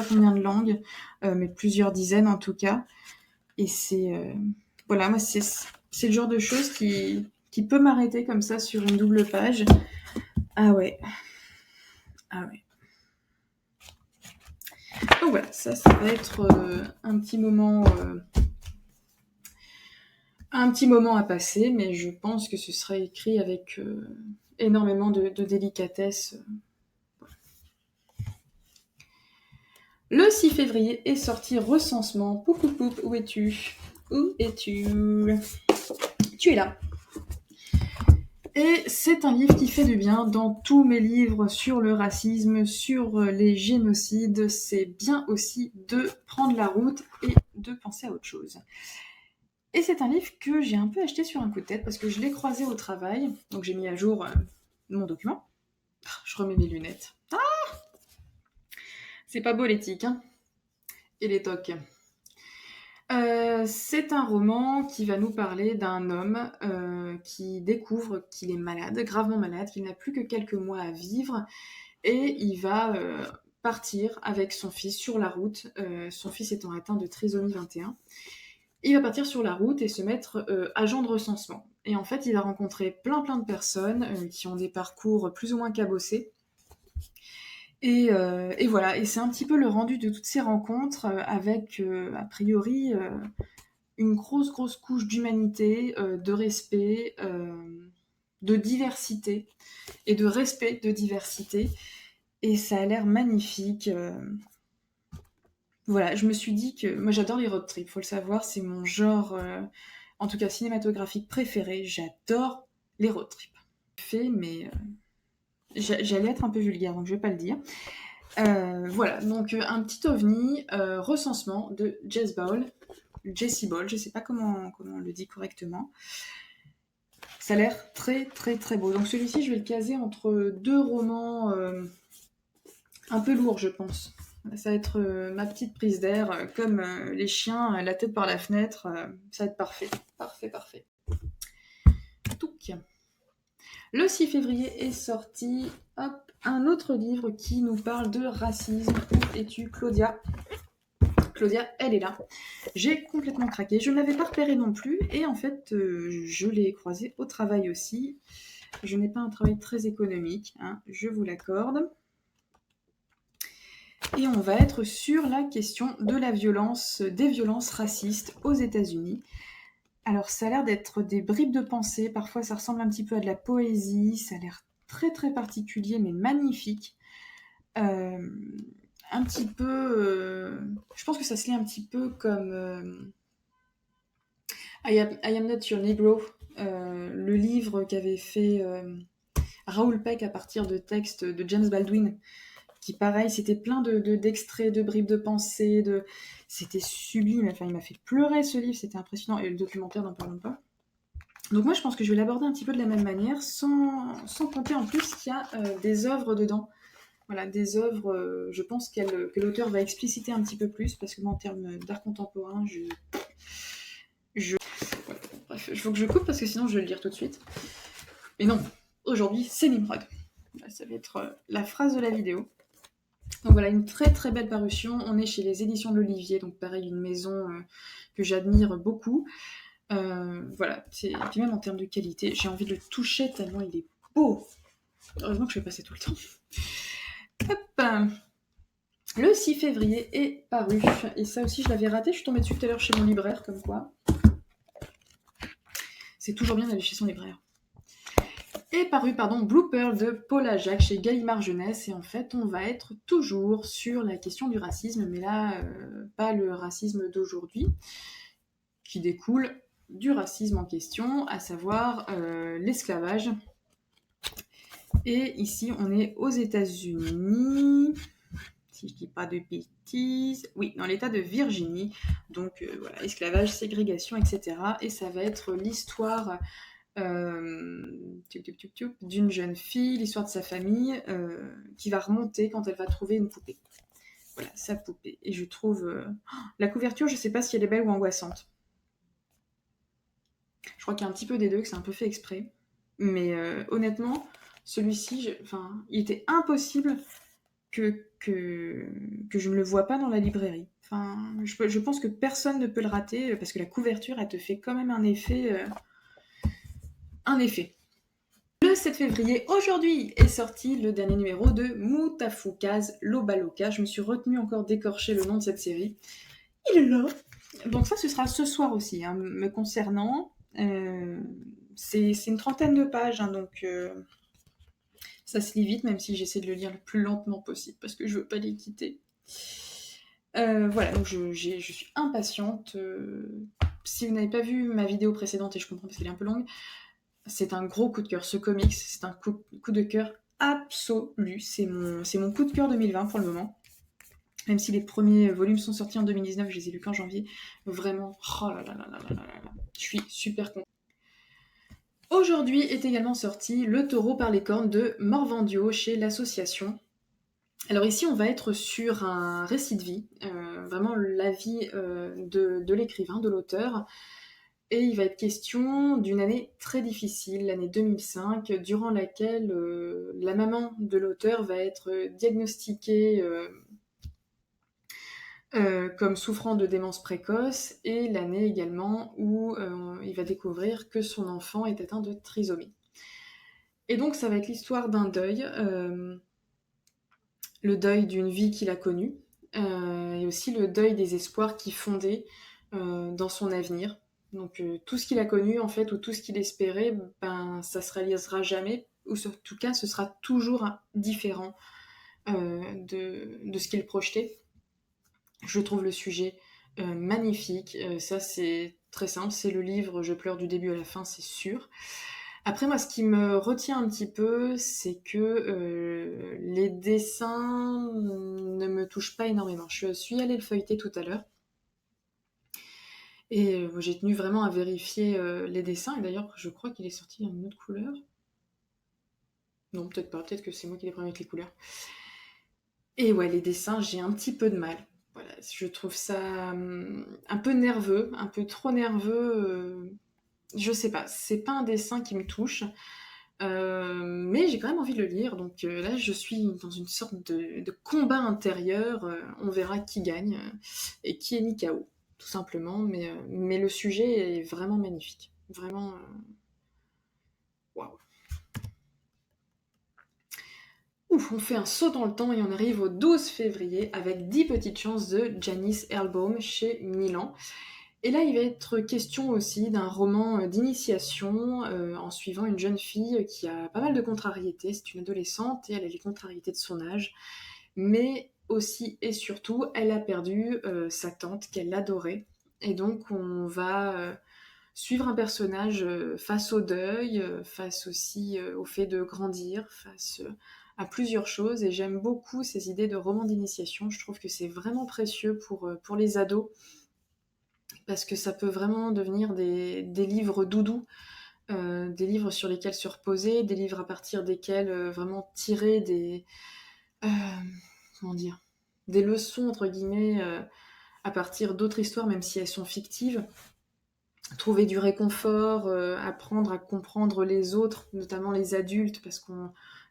combien de langues, mais plusieurs dizaines en tout cas. Et c'est... voilà, moi, c'est le genre de choses qui peut m'arrêter comme ça sur une double page. Ah ouais. Donc voilà, ça va être un petit moment à passer, mais je pense que ce sera écrit avec énormément de délicatesse. Le 6 février est sorti Recensement. Poup, où es-tu? Où es-tu? Tu es là. Et c'est un livre qui fait du bien. Dans tous mes livres sur le racisme, sur les génocides, c'est bien aussi de prendre la route et de penser à autre chose. Et c'est un livre que j'ai un peu acheté sur un coup de tête parce que je l'ai croisé au travail. Donc j'ai mis à jour mon document. Je remets mes lunettes. Ah, c'est pas beau l'éthique, hein, et les tocs. C'est un roman qui va nous parler d'un homme qui découvre qu'il est malade, gravement malade, qu'il n'a plus que quelques mois à vivre, et il va partir avec son fils sur la route, son fils étant atteint de trisomie 21. Il va partir sur la route et se mettre agent de recensement. Et en fait, il va rencontrer plein de personnes qui ont des parcours plus ou moins cabossés. Et voilà, et c'est un petit peu le rendu de toutes ces rencontres avec, a priori, une grosse couche d'humanité, de respect, de diversité, et de respect de diversité. Et ça a l'air magnifique. voilà, je me suis dit que moi j'adore les road trips, faut le savoir, c'est mon genre, en tout cas cinématographique préféré. J'adore les road trips. Fait, mais j'allais être un peu vulgaire, donc je vais pas le dire. Voilà, donc un petit ovni, recensement de Jess Ball, Jessie Ball, je sais pas comment on le dit correctement. Ça a l'air très très très beau. Donc celui-ci, je vais le caser entre deux romans un peu lourds, je pense. Ça va être ma petite prise d'air, comme les chiens, la tête par la fenêtre. Ça va être parfait. Parfait, parfait. Touc. Le 6 février est sorti un autre livre qui nous parle de racisme. Où es-tu, Claudia? Claudia, elle est là. J'ai complètement craqué. Je ne l'avais pas repéré non plus. Et en fait, je l'ai croisé au travail aussi. Je n'ai pas un travail très économique, hein, je vous l'accorde. Et on va être sur la question de la violence, des violences racistes aux États-Unis. Alors, ça a l'air d'être des bribes de pensée. Parfois, ça ressemble un petit peu à de la poésie. Ça a l'air très, très particulier, mais magnifique. Un petit peu... je pense que ça se lit un petit peu comme I am Not Your Negro, le livre qu'avait fait Raoul Peck à partir de textes de James Baldwin, qui pareil, c'était plein d'extraits, de bribes de pensée, c'était sublime, enfin il m'a fait pleurer ce livre, c'était impressionnant, et le documentaire n'en parlons pas. Donc moi je pense que je vais l'aborder un petit peu de la même manière, sans compter en plus qu'il y a des œuvres dedans. Voilà, des œuvres, je pense que l'auteur va expliciter un petit peu plus, parce que moi en termes d'art contemporain, voilà, bref, il faut que je coupe parce que sinon je vais le lire tout de suite. Mais non, aujourd'hui c'est Nimrod. Ça va être la phrase de la vidéo. Donc voilà, une très très belle parution. On est chez les éditions de l'Olivier, donc pareil, une maison que j'admire beaucoup. Voilà, et puis même en termes de qualité, j'ai envie de le toucher tellement il est beau. Heureusement que je vais passer tout le temps. Hop. Le 6 février est paru, et ça aussi je l'avais raté, je suis tombée dessus tout à l'heure chez mon libraire, comme quoi. C'est toujours bien d'aller chez son libraire. Est paru, Blue Pearl de Paula Jacques chez Gallimard Jeunesse, et en fait on va être toujours sur la question du racisme, mais là pas le racisme d'aujourd'hui, qui découle du racisme en question, à savoir l'esclavage. Et ici on est aux États-Unis, si je dis pas de bêtises, oui, dans l'état de Virginie, donc voilà, esclavage, ségrégation, etc. Et ça va être l'histoire d'une jeune fille, l'histoire de sa famille, qui va remonter quand elle va trouver une poupée. Voilà, sa poupée. Et je trouve... la couverture, je sais pas si elle est belle ou angoissante. Je crois qu'il y a un petit peu des deux, que c'est un peu fait exprès. Mais honnêtement, celui-ci, il était impossible que je ne le vois pas dans la librairie. Enfin, je pense que personne ne peut le rater, parce que la couverture, elle te fait quand même un effet... Le 7 février, aujourd'hui, est sorti le dernier numéro de Mutafukaz Lobaloka. Je me suis retenue encore d'écorcher le nom de cette série. Il est là. Donc ça, ce sera ce soir aussi, hein, me concernant. C'est une trentaine de pages, hein, donc ça se lit vite, même si j'essaie de le lire le plus lentement possible, parce que je veux pas les quitter. Voilà, donc je suis impatiente. Si vous n'avez pas vu ma vidéo précédente, et je comprends parce qu'elle est un peu longue, c'est un gros coup de cœur. Ce comics, c'est un coup de cœur absolu. C'est mon coup de cœur 2020 pour le moment. Même si les premiers volumes sont sortis en 2019, je les ai lus qu'en janvier. Vraiment, oh là là là là là là là. Je suis super contente. Aujourd'hui est également sorti Le Taureau par les cornes de Morvandio chez l'Association. Alors ici, on va être sur un récit de vie, vraiment la vie de l'écrivain, de l'auteur. Et il va être question d'une année très difficile, l'année 2005, durant laquelle la maman de l'auteur va être diagnostiquée comme souffrant de démence précoce, et l'année également où il va découvrir que son enfant est atteint de trisomie. Et donc ça va être l'histoire d'un deuil, le deuil d'une vie qu'il a connue, et aussi le deuil des espoirs qu'il fondait dans son avenir. Donc tout ce qu'il a connu en fait, ou tout ce qu'il espérait, ça se réalisera jamais, ou en tout cas ce sera toujours différent de ce qu'il projetait. Je trouve le sujet magnifique. Ça, c'est très simple. C'est le livre Je pleure du début à la fin, c'est sûr. Après, moi, ce qui me retient un petit peu, c'est que les dessins ne me touchent pas énormément. Je suis allée le feuilleter tout à l'heure et j'ai tenu vraiment à vérifier les dessins. Et d'ailleurs, je crois qu'il est sorti en une autre couleur. Non, peut-être pas. Peut-être que c'est moi qui l'ai pris avec les couleurs. Et ouais, les dessins, j'ai un petit peu de mal. Voilà, je trouve ça un peu nerveux, un peu trop nerveux. Je sais pas, c'est pas un dessin qui me touche, mais j'ai quand même envie de le lire. Donc là, je suis dans une sorte de combat intérieur. On verra qui gagne et qui est mis KO, tout simplement. Mais le sujet est vraiment magnifique. Vraiment, waouh. Ouf, on fait un saut dans le temps et on arrive au 12 février avec 10 petites chances de Janice Erlbaum chez Milan. Et là, il va être question aussi d'un roman d'initiation en suivant une jeune fille qui a pas mal de contrariétés. C'est une adolescente et elle a les contrariétés de son âge. Mais aussi et surtout, elle a perdu sa tante qu'elle adorait. Et donc, on va suivre un personnage face au deuil, face aussi au fait de grandir, face à plusieurs choses. Et j'aime beaucoup ces idées de roman d'initiation. Je trouve que c'est vraiment précieux pour les ados parce que ça peut vraiment devenir des livres doudous, des livres sur lesquels se reposer, des livres à partir desquels vraiment tirer euh, comment dire, des leçons entre guillemets à partir d'autres histoires, même si elles sont fictives. Trouver du réconfort, apprendre à comprendre les autres, notamment les adultes, parce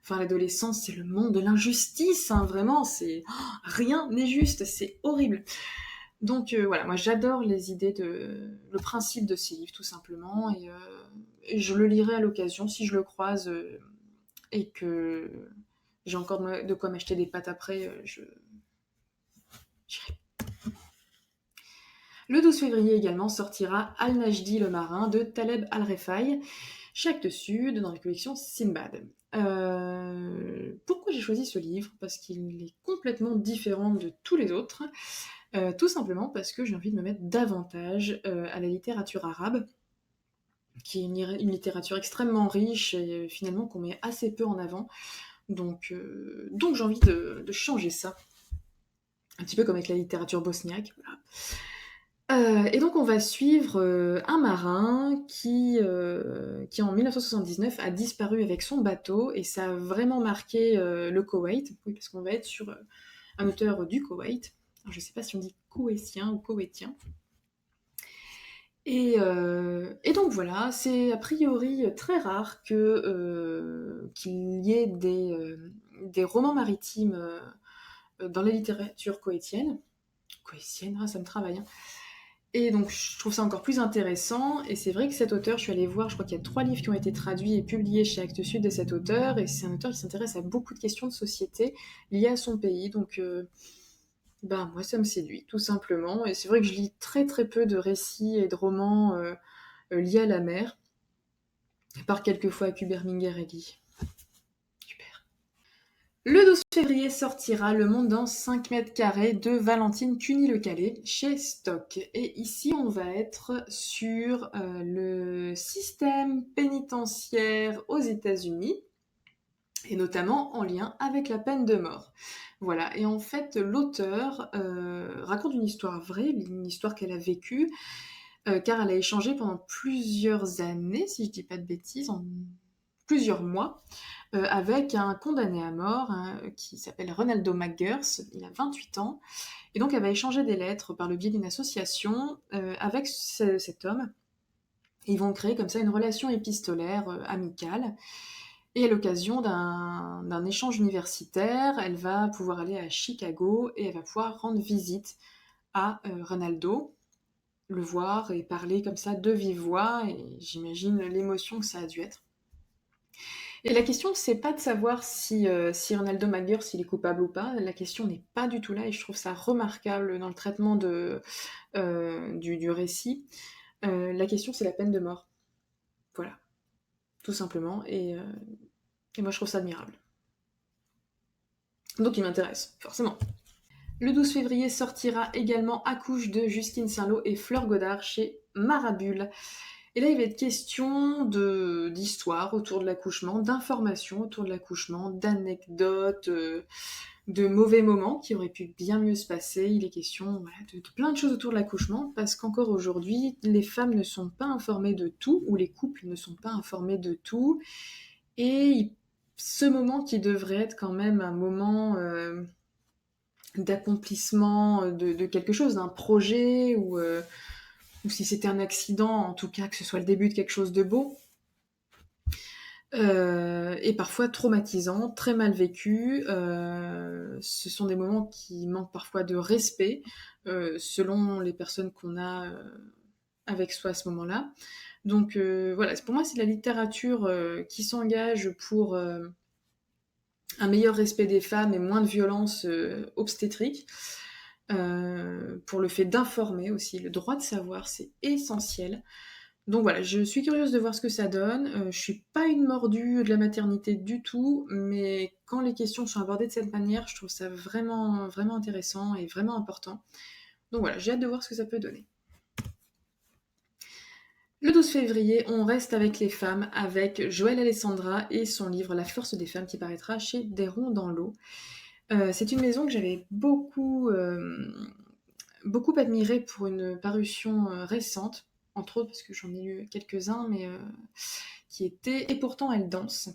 enfin, l'adolescence, c'est le monde de l'injustice, hein, vraiment, rien n'est juste, c'est horrible. Donc voilà, moi j'adore les idées le principe de ces livres tout simplement, et je le lirai à l'occasion si je le croise et que j'ai encore de quoi m'acheter des pâtes après, j'irai. Le 12 février également sortira Al-Najdi le marin de Taleb Al-Refai, chez Actes Sud, dans la collection Sinbad. Pourquoi j'ai choisi ce livre? Parce qu'il est complètement différent de tous les autres. Tout simplement parce que j'ai envie de me mettre davantage à la littérature arabe, qui est une littérature extrêmement riche et finalement qu'on met assez peu en avant. Donc j'ai envie de changer ça. Un petit peu comme avec la littérature bosniaque. Voilà. Et donc on va suivre un marin qui en 1979 a disparu avec son bateau et ça a vraiment marqué le Koweït, oui, parce qu'on va être sur un auteur du Koweït. Alors, je ne sais pas si on dit koweïtien ou koweïtien. Et donc voilà, c'est a priori très rare qu'il y ait des romans maritimes dans la littérature koweïtienne. Koweïtienne, ah, ça me travaille. Hein. Et donc je trouve ça encore plus intéressant. Et c'est vrai que cet auteur, je suis allée voir, je crois qu'il y a 3 livres qui ont été traduits et publiés chez Actes Sud de cet auteur. Et c'est un auteur qui s'intéresse à beaucoup de questions de société liées à son pays. Donc bah, moi, ça me séduit, tout simplement. Et c'est vrai que je lis très très peu de récits et de romans liés à la mer, par quelques fois avec Hubert Mingarelli. Super. Le 12 février sortira Le Monde dans 5 mètres carrés de Valentine Cuny-Le-Calais chez Stock. Et ici, on va être sur le système pénitentiaire aux États-Unis, et notamment en lien avec la peine de mort. Voilà, et en fait, l'auteur raconte une histoire vraie, une histoire qu'elle a vécue, car elle a échangé pendant plusieurs années, si je dis pas de bêtises, en plusieurs mois, avec un condamné à mort hein, qui s'appelle Ronaldo McGuirks, il a 28 ans, et donc elle va échanger des lettres par le biais d'une association avec cet homme, et ils vont créer comme ça une relation épistolaire amicale, et à l'occasion d'un échange universitaire, elle va pouvoir aller à Chicago et elle va pouvoir rendre visite à Ronaldo, le voir et parler comme ça de vive voix, et j'imagine l'émotion que ça a dû être. Et la question, c'est pas de savoir si Ronaldo McGuire, s'il est coupable ou pas, la question n'est pas du tout là, et je trouve ça remarquable dans le traitement du récit. La question, c'est la peine de mort. Voilà, tout simplement, et moi je trouve ça admirable. Donc il m'intéresse, forcément. Le 12 février sortira également Accouche de Justine Saint-Lô et Fleur Godard chez Marabule. Et là, il va être question d'histoire autour de l'accouchement, d'informations autour de l'accouchement, d'anecdotes, de mauvais moments qui auraient pu bien mieux se passer. Il est question de plein de choses autour de l'accouchement, parce qu'encore aujourd'hui, les femmes ne sont pas informées de tout, ou les couples ne sont pas informés de tout. Et ce moment qui devrait être quand même un moment d'accomplissement de quelque chose, d'un projet, ou si c'était un accident, en tout cas que ce soit le début de quelque chose de beau, et parfois traumatisant, très mal vécu. Ce sont des moments qui manquent parfois de respect, selon les personnes qu'on a avec soi à ce moment-là. Donc voilà, pour moi c'est la littérature qui s'engage pour un meilleur respect des femmes et moins de violence obstétrique. Pour le fait d'informer aussi, le droit de savoir, c'est essentiel. Donc voilà, je suis curieuse de voir ce que ça donne. Je suis pas une mordue de la maternité du tout, mais quand les questions sont abordées de cette manière, je trouve ça vraiment, vraiment intéressant et vraiment important. Donc voilà, j'ai hâte de voir ce que ça peut donner. Le 12 février, on reste avec les femmes, avec Joëlle Alessandra et son livre La force des femmes qui paraîtra chez Des Ronds dans l'eau. C'est une maison que j'avais beaucoup admirée pour une parution récente, entre autres parce que j'en ai lu quelques-uns, mais qui était Et pourtant elle danse,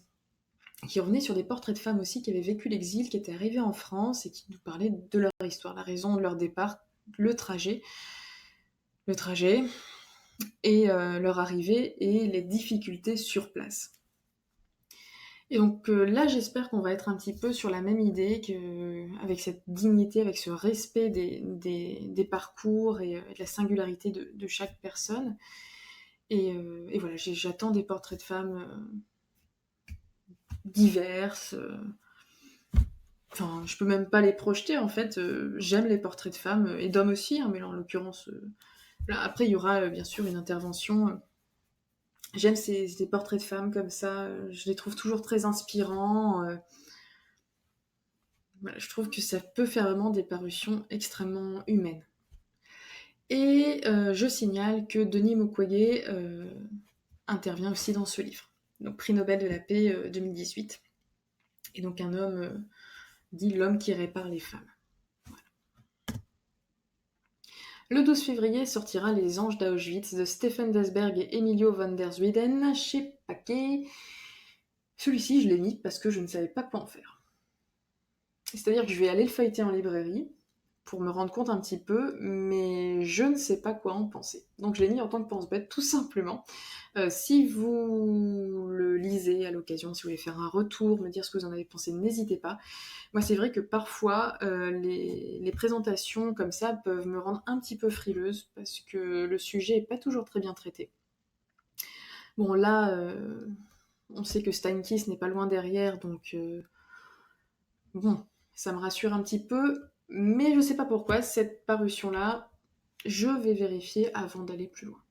qui revenait sur des portraits de femmes aussi qui avaient vécu l'exil, qui étaient arrivées en France et qui nous parlaient de leur histoire, la raison de leur départ, le trajet et leur arrivée et les difficultés sur place. Et donc là, j'espère qu'on va être un petit peu sur la même idée, avec cette dignité, avec ce respect des parcours et de la singularité de chaque personne. Et voilà, j'attends des portraits de femmes diverses. Enfin, je peux même pas les projeter, en fait. J'aime les portraits de femmes, et d'hommes aussi, hein, mais là, en l'occurrence... là, après, il y aura bien sûr une intervention... J'aime ces portraits de femmes comme ça, je les trouve toujours très inspirants. Voilà, je trouve que ça peut faire vraiment des parutions extrêmement humaines. Et je signale que Denis Mukwege intervient aussi dans ce livre. Donc prix Nobel de la paix 2018. Et donc un homme dit l'homme qui répare les femmes. Voilà. Le 12 février sortira Les Anges d'Auschwitz de Stefan Desberg et Emilio van der Zweden chez Paquet. Celui-ci, je l'ai mis parce que je ne savais pas quoi en faire. C'est-à-dire que je vais aller le feuilleter en librairie pour me rendre compte un petit peu, mais je ne sais pas quoi en penser. Donc je l'ai mis en tant que pense-bête, tout simplement. Si vous le lisez à l'occasion, si vous voulez faire un retour, me dire ce que vous en avez pensé, n'hésitez pas. Moi, c'est vrai que parfois, les présentations comme ça peuvent me rendre un petit peu frileuse, parce que le sujet n'est pas toujours très bien traité. Bon, là, on sait que Steinkiss n'est pas loin derrière, donc bon, ça me rassure un petit peu, mais je sais pas pourquoi, cette parution-là, je vais vérifier avant d'aller plus loin.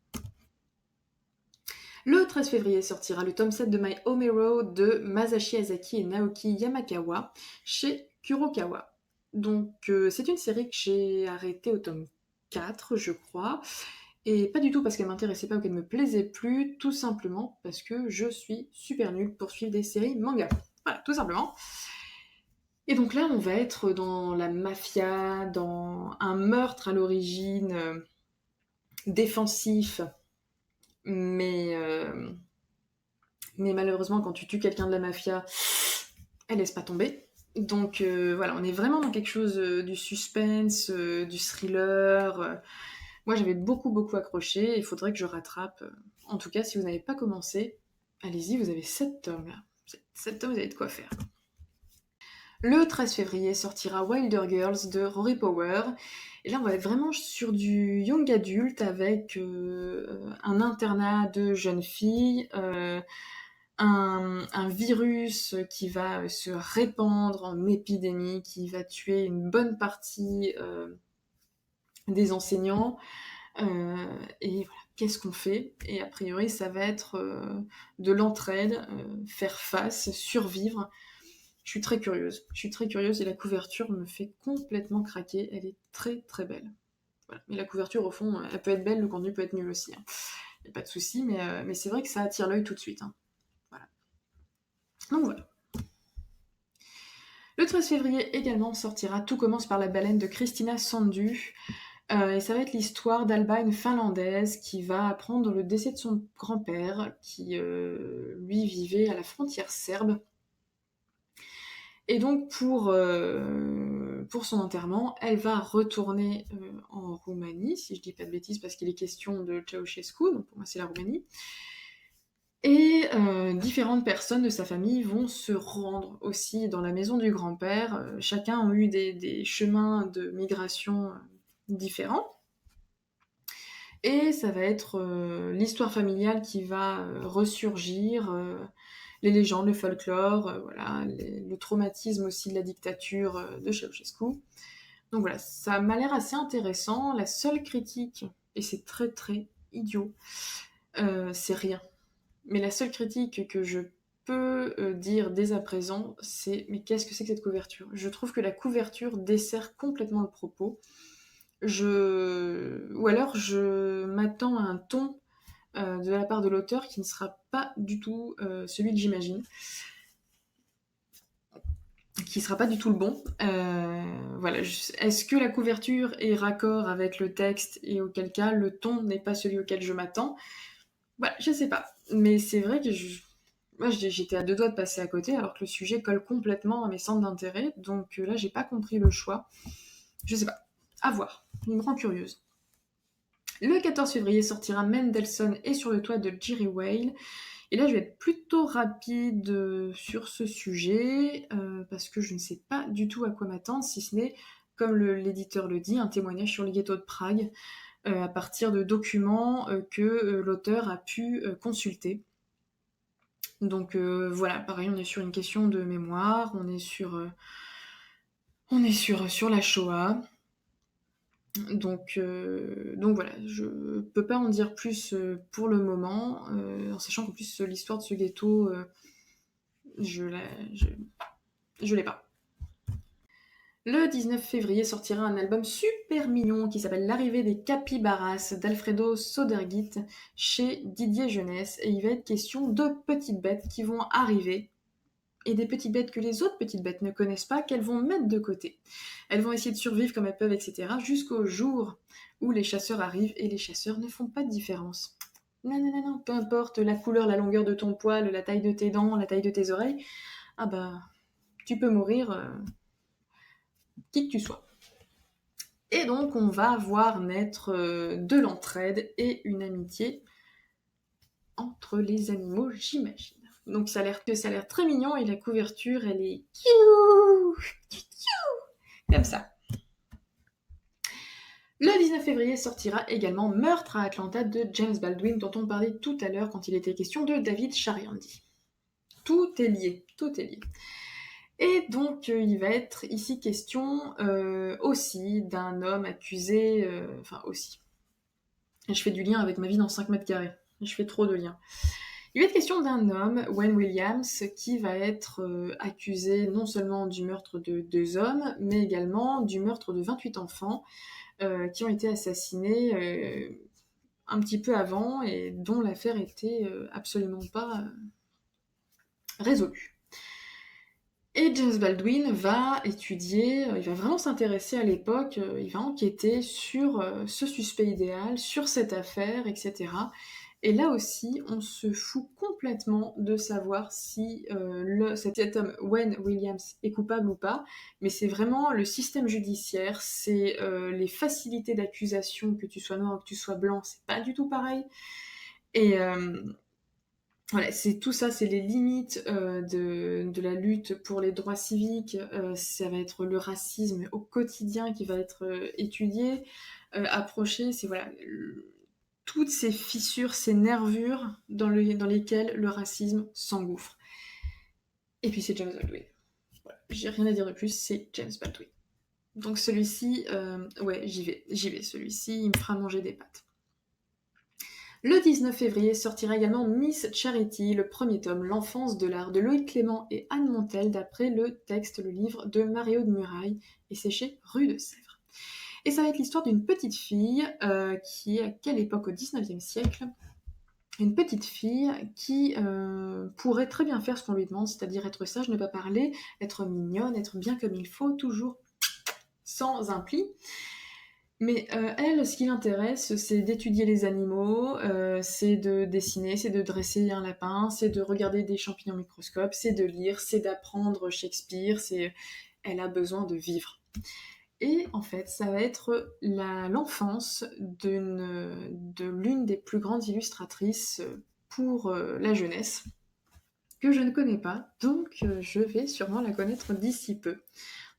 Le 13 février sortira le tome 7 de My Home Hero de Masashi Azaki et Naoki Yamakawa chez Kurokawa. Donc c'est une série que j'ai arrêtée au tome 4, je crois, et pas du tout parce qu'elle m'intéressait pas ou qu'elle me plaisait plus, tout simplement parce que je suis super nulle pour suivre des séries manga. Voilà, tout simplement. Et donc là, on va être dans la mafia, dans un meurtre à l'origine défensif, mais malheureusement, quand tu tues quelqu'un de la mafia, elle laisse pas tomber. Donc voilà, on est vraiment dans quelque chose du suspense, du thriller. Moi, j'avais beaucoup accroché, il faudrait que je rattrape. En tout cas, si vous n'avez pas commencé, allez-y, vous avez 7 tomes là. 7 tomes, vous avez de quoi faire. Le 13 février sortira Wilder Girls de Rory Power. Et là, on va être vraiment sur du young adulte avec un internat de jeunes filles, un virus qui va se répandre en épidémie, qui va tuer une bonne partie des enseignants. Et voilà, qu'est-ce qu'on fait? Et a priori, ça va être de l'entraide, faire face, survivre Je suis très curieuse et la couverture me fait complètement craquer. Elle est très très belle. Voilà. Mais la couverture, au fond, elle peut être belle, le contenu peut être nul aussi. Il n'y a pas de souci, mais c'est vrai que ça attire l'œil tout de suite. Voilà. Donc voilà. Le 13 février également sortira Tout commence par la baleine de Christina Sandu. Et ça va être l'histoire d'Alba, une Finlandaise, qui va apprendre le décès de son grand-père, qui lui vivait à la frontière serbe. Et donc pour son enterrement, elle va retourner en Roumanie, si je dis pas de bêtises, parce qu'il est question de Ceausescu, donc pour moi c'est la Roumanie. Et différentes personnes de sa famille vont se rendre aussi dans la maison du grand-père. Chacun a eu des chemins de migration différents. Et ça va être l'histoire familiale qui va ressurgir, les légendes, le folklore, voilà, le traumatisme aussi de la dictature de Ceausescu. Donc voilà, ça m'a l'air assez intéressant. La seule critique, et c'est très très idiot, c'est rien. Mais la seule critique que je peux dire dès à présent, c'est mais qu'est-ce que c'est que cette couverture? Je trouve que la couverture dessert complètement le propos. Ou alors je m'attends à un ton de la part de l'auteur qui ne sera pas du tout celui que j'imagine, qui ne sera pas du tout le bon. Voilà. Est-ce que la couverture est raccord avec le texte et auquel cas le ton n'est pas celui auquel je m'attends? Voilà, je sais pas. Mais c'est vrai que moi j'étais à deux doigts de passer à côté alors que le sujet colle complètement à mes centres d'intérêt, donc là j'ai pas compris le choix. Je sais pas. À voir. Il me rend curieuse. Le 14 février sortira Mendelssohn et sur le toit de Jerry Whale. Et là, je vais être plutôt rapide sur ce sujet, parce que je ne sais pas du tout à quoi m'attendre, si ce n'est, comme l'éditeur le dit, un témoignage sur le ghetto de Prague, à partir de documents que l'auteur a pu consulter. Donc voilà, pareil, on est sur une question de mémoire, on est sur la Shoah. Donc voilà, je peux pas en dire plus pour le moment, en sachant qu'en plus l'histoire de ce ghetto, je l'ai pas. Le 19 février sortira un album super mignon qui s'appelle L'arrivée des capybaras d'Alfredo Sodergit chez Didier Jeunesse, et il va être question de petites bêtes qui vont arriver, et des petites bêtes que les autres petites bêtes ne connaissent pas, qu'elles vont mettre de côté. Elles vont essayer de survivre comme elles peuvent, etc., jusqu'au jour où les chasseurs arrivent, et les chasseurs ne font pas de différence. Non, peu importe la couleur, la longueur de ton poil, la taille de tes dents, la taille de tes oreilles, ah bah, tu peux mourir, qui que tu sois. Et donc, on va voir naître de l'entraide et une amitié entre les animaux, j'imagine. Donc ça a l'air très mignon, et la couverture, elle est comme ça. Le 19 février sortira également Meurtre à Atlanta de James Baldwin, dont on parlait tout à l'heure quand il était question de David Chariandi. Tout est lié. Et donc il va être ici question aussi d'un homme accusé, aussi. Je fais du lien avec ma vie dans 5 mètres carrés. Je fais trop de liens. Il va être question d'un homme, Wayne Williams, qui va être accusé non seulement du meurtre de 2 hommes, mais également du meurtre de 28 enfants qui ont été assassinés un petit peu avant et dont l'affaire était absolument pas résolue. Et James Baldwin va étudier, il va vraiment s'intéresser à l'époque, il va enquêter sur ce suspect idéal, sur cette affaire, etc. Et là aussi, on se fout complètement de savoir si cet homme, Wayne Williams, est coupable ou pas, mais c'est vraiment le système judiciaire, c'est les facilités d'accusation, que tu sois noir ou que tu sois blanc, c'est pas du tout pareil. Et voilà, c'est tout ça, c'est les limites de la lutte pour les droits civiques, ça va être le racisme au quotidien qui va être étudié, approché, c'est voilà, toutes ces fissures, ces nervures dans lesquelles le racisme s'engouffre. Et puis c'est James Baldwin. Voilà, j'ai rien à dire de plus, c'est James Baldwin. Donc celui-ci, ouais, j'y vais, celui-ci, il me fera manger des pâtes. Le 19 février sortira également Miss Charity, le premier tome, L'enfance de l'art, de Loïc Clément et Anne Montel, d'après le texte, le livre de Mario de Muraille, et c'est chez Rue de Sèvres. Et ça va être l'histoire d'une petite fille qui est à quelle époque, au 19e siècle, une petite fille qui pourrait très bien faire ce qu'on lui demande, c'est-à-dire être sage, ne pas parler, être mignonne, être bien comme il faut, toujours sans un pli. Mais elle, ce qui l'intéresse, c'est d'étudier les animaux, c'est de dessiner, c'est de dresser un lapin, c'est de regarder des champignons au microscope, c'est de lire, c'est d'apprendre Shakespeare, elle a besoin de vivre. Et en fait, ça va être l'enfance de l'une des plus grandes illustratrices pour la jeunesse, que je ne connais pas, donc je vais sûrement la connaître d'ici peu.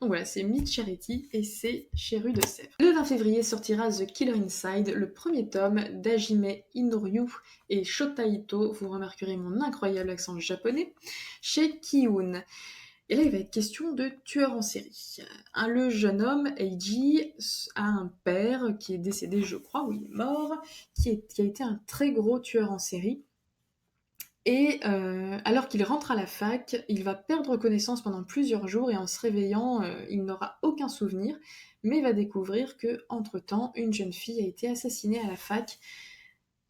Donc voilà, c'est Miss Charity et c'est chez Rue de Sèvres. Le 20 février sortira The Killer Inside, le premier tome d'Hajime Inoue et Shota Ito, vous remarquerez mon incroyable accent japonais, chez Kiun. Et là, il va être question de tueur en série. Le jeune homme, Eiji, a un père qui est décédé, je crois, ou il est mort, qui a été un très gros tueur en série. Et alors qu'il rentre à la fac, il va perdre connaissance pendant plusieurs jours et en se réveillant, il n'aura aucun souvenir, mais va découvrir que, entre-temps, une jeune fille a été assassinée à la fac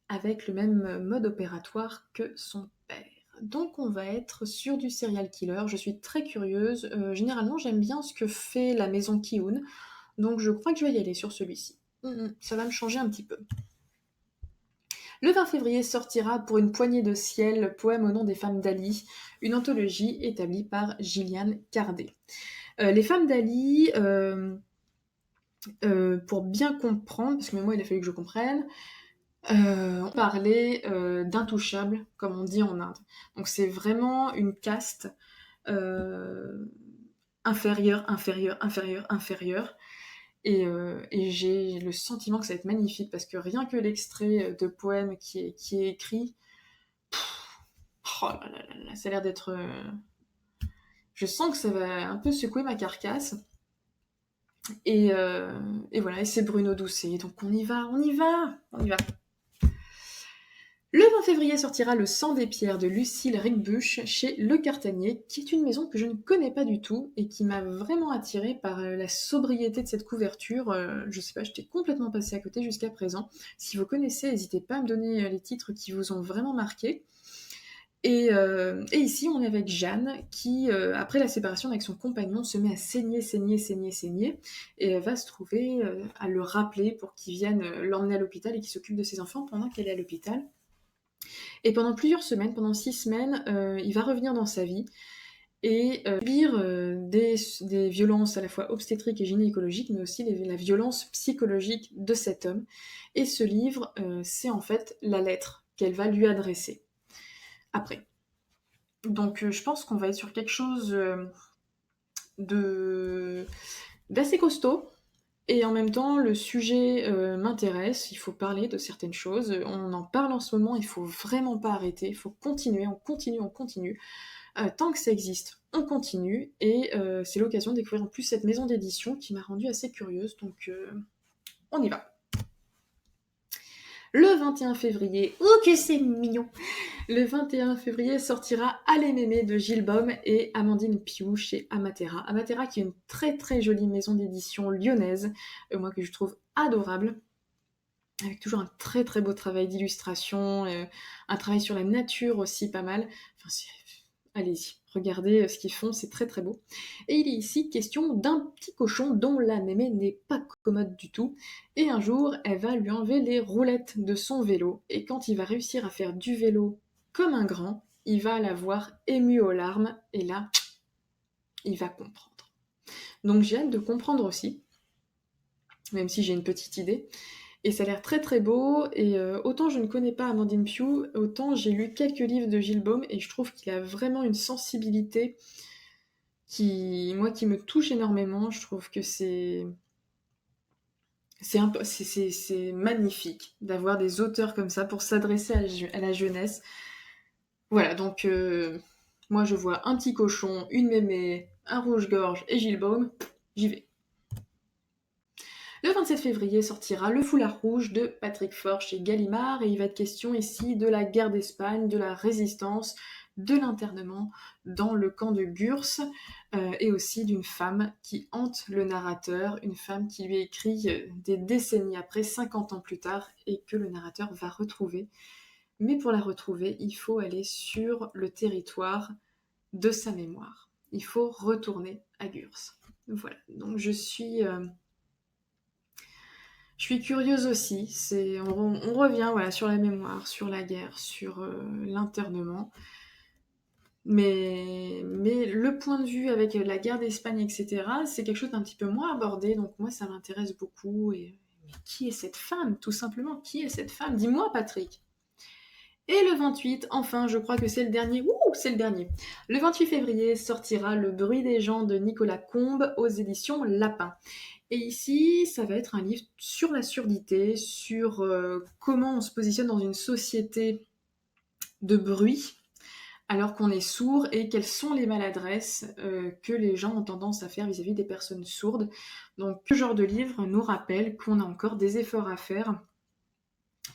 avec le même mode opératoire que son père. Donc on va être sur du serial killer, je suis très curieuse. Généralement j'aime bien ce que fait la maison Kiun, donc je crois que je vais y aller sur celui-ci. Ça va me changer un petit peu. Le 20 février sortira Pour une poignée de ciel, le poème au nom des femmes d'Ali, une anthologie établie par Gilliane Cardet. Les femmes d'Ali, pour bien comprendre, parce que moi il a fallu que je comprenne, on parlait d'intouchables, comme on dit en Inde. Donc c'est vraiment une caste inférieure, inférieure, inférieure, inférieure. Et j'ai le sentiment que ça va être magnifique, parce que rien que l'extrait de poème qui est écrit, oh là là là là, ça a l'air d'être... je sens que ça va un peu secouer ma carcasse. Et voilà, et c'est Bruno Doucet, donc on y va, on y va, on y va. Le 20 février sortira Le sang des pierres de Lucille Ricbush chez Le Cartanier, qui est une maison que je ne connais pas du tout et qui m'a vraiment attirée par la sobriété de cette couverture. Je sais pas, j'étais complètement passée à côté jusqu'à présent. Si vous connaissez, n'hésitez pas à me donner les titres qui vous ont vraiment marqué. Et ici, on est avec Jeanne qui, après la séparation avec son compagnon, se met à saigner, et elle va se trouver à le rappeler pour qu'il vienne l'emmener à l'hôpital et qu'il s'occupe de ses enfants pendant qu'elle est à l'hôpital. Et pendant plusieurs semaines, pendant 6 semaines, il va revenir dans sa vie et subir des violences à la fois obstétriques et gynécologiques, mais aussi la violence psychologique de cet homme. Et ce livre, c'est en fait la lettre qu'elle va lui adresser après. Donc je pense qu'on va être sur quelque chose d'assez costaud. Et en même temps, le sujet m'intéresse, il faut parler de certaines choses, on en parle en ce moment, il faut vraiment pas arrêter, il faut continuer, on continue, on continue. Tant que ça existe, on continue, et c'est l'occasion de découvrir en plus cette maison d'édition qui m'a rendue assez curieuse, donc on y va. Le 21 février, oh que c'est mignon! Le 21 février sortira Allez mémé de Gilles Baume et Amandine Piou chez Amatera. Amatera qui est une très très jolie maison d'édition lyonnaise, moi que je trouve adorable, avec toujours un très très beau travail d'illustration, un travail sur la nature aussi pas mal. Enfin, allez-y, regardez ce qu'ils font, c'est très très beau. Et il est ici question d'un petit cochon dont la mémé n'est pas commode du tout, et un jour elle va lui enlever les roulettes de son vélo, et quand il va réussir à faire du vélo comme un grand, il va la voir émue aux larmes, et là, il va comprendre. Donc j'ai hâte de comprendre aussi, même si j'ai une petite idée. Et ça a l'air très très beau, et autant je ne connais pas Amandine Piou, autant j'ai lu quelques livres de Gilles Baume, et je trouve qu'il a vraiment une sensibilité qui me touche énormément. Je trouve que c'est magnifique d'avoir des auteurs comme ça pour s'adresser à la jeunesse. Voilà, donc moi je vois un petit cochon, une mémé, un rouge-gorge et Gilles Baume, j'y vais. Le 27 février sortira Le Foulard Rouge de Patrick Faure chez Gallimard et il va être question ici de la guerre d'Espagne, de la résistance, de l'internement dans le camp de Gurs et aussi d'une femme qui hante le narrateur, une femme qui lui écrit des décennies après, 50 ans plus tard, et que le narrateur va retrouver. Mais pour la retrouver, il faut aller sur le territoire de sa mémoire. Il faut retourner à Gurs. Voilà, donc je suis curieuse aussi. On revient voilà, sur la mémoire, sur la guerre, sur l'internement. Mais le point de vue avec la guerre d'Espagne, etc., c'est quelque chose d'un petit peu moins abordé. Donc moi, ça m'intéresse beaucoup. Mais qui est cette femme, tout simplement? Qui est cette femme? Dis-moi, Patrick. Et le 28, enfin, je crois que c'est le dernier. Ouh, c'est le dernier. Le 28 février sortira Le bruit des gens de Nicolas Combes aux éditions Lapin. Et ici, ça va être un livre sur la surdité, sur comment on se positionne dans une société de bruit alors qu'on est sourd et quelles sont les maladresses que les gens ont tendance à faire vis-à-vis des personnes sourdes. Donc, ce genre de livre nous rappelle qu'on a encore des efforts à faire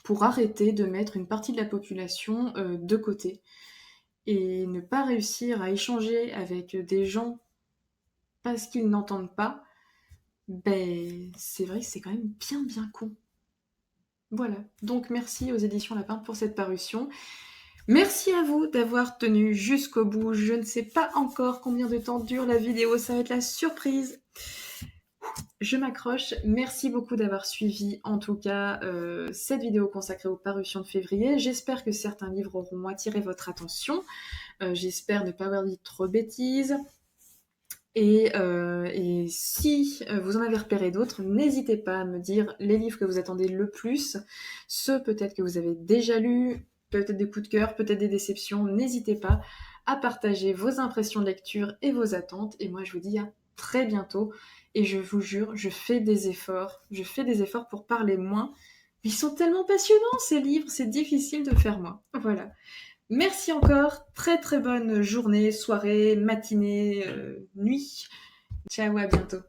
pour arrêter de mettre une partie de la population de côté et ne pas réussir à échanger avec des gens parce qu'ils n'entendent pas, ben c'est vrai que c'est quand même bien con. Voilà, donc merci aux éditions Lapin pour cette parution. Merci à vous d'avoir tenu jusqu'au bout. Je ne sais pas encore combien de temps dure la vidéo, ça va être la surprise. Je m'accroche. Merci beaucoup d'avoir suivi en tout cas cette vidéo consacrée aux parutions de février. J'espère que certains livres auront attiré votre attention. J'espère ne pas avoir dit trop de bêtises. Et si vous en avez repéré d'autres, n'hésitez pas à me dire les livres que vous attendez le plus, ceux peut-être que vous avez déjà lus, peut-être des coups de cœur, peut-être des déceptions. N'hésitez pas à partager vos impressions de lecture et vos attentes. Et moi, je vous dis à très bientôt. Et je vous jure, je fais des efforts pour parler moins. Mais ils sont tellement passionnants, ces livres, c'est difficile de faire moins. Voilà. Merci encore, très très bonne journée, soirée, matinée, nuit. Ciao, à bientôt.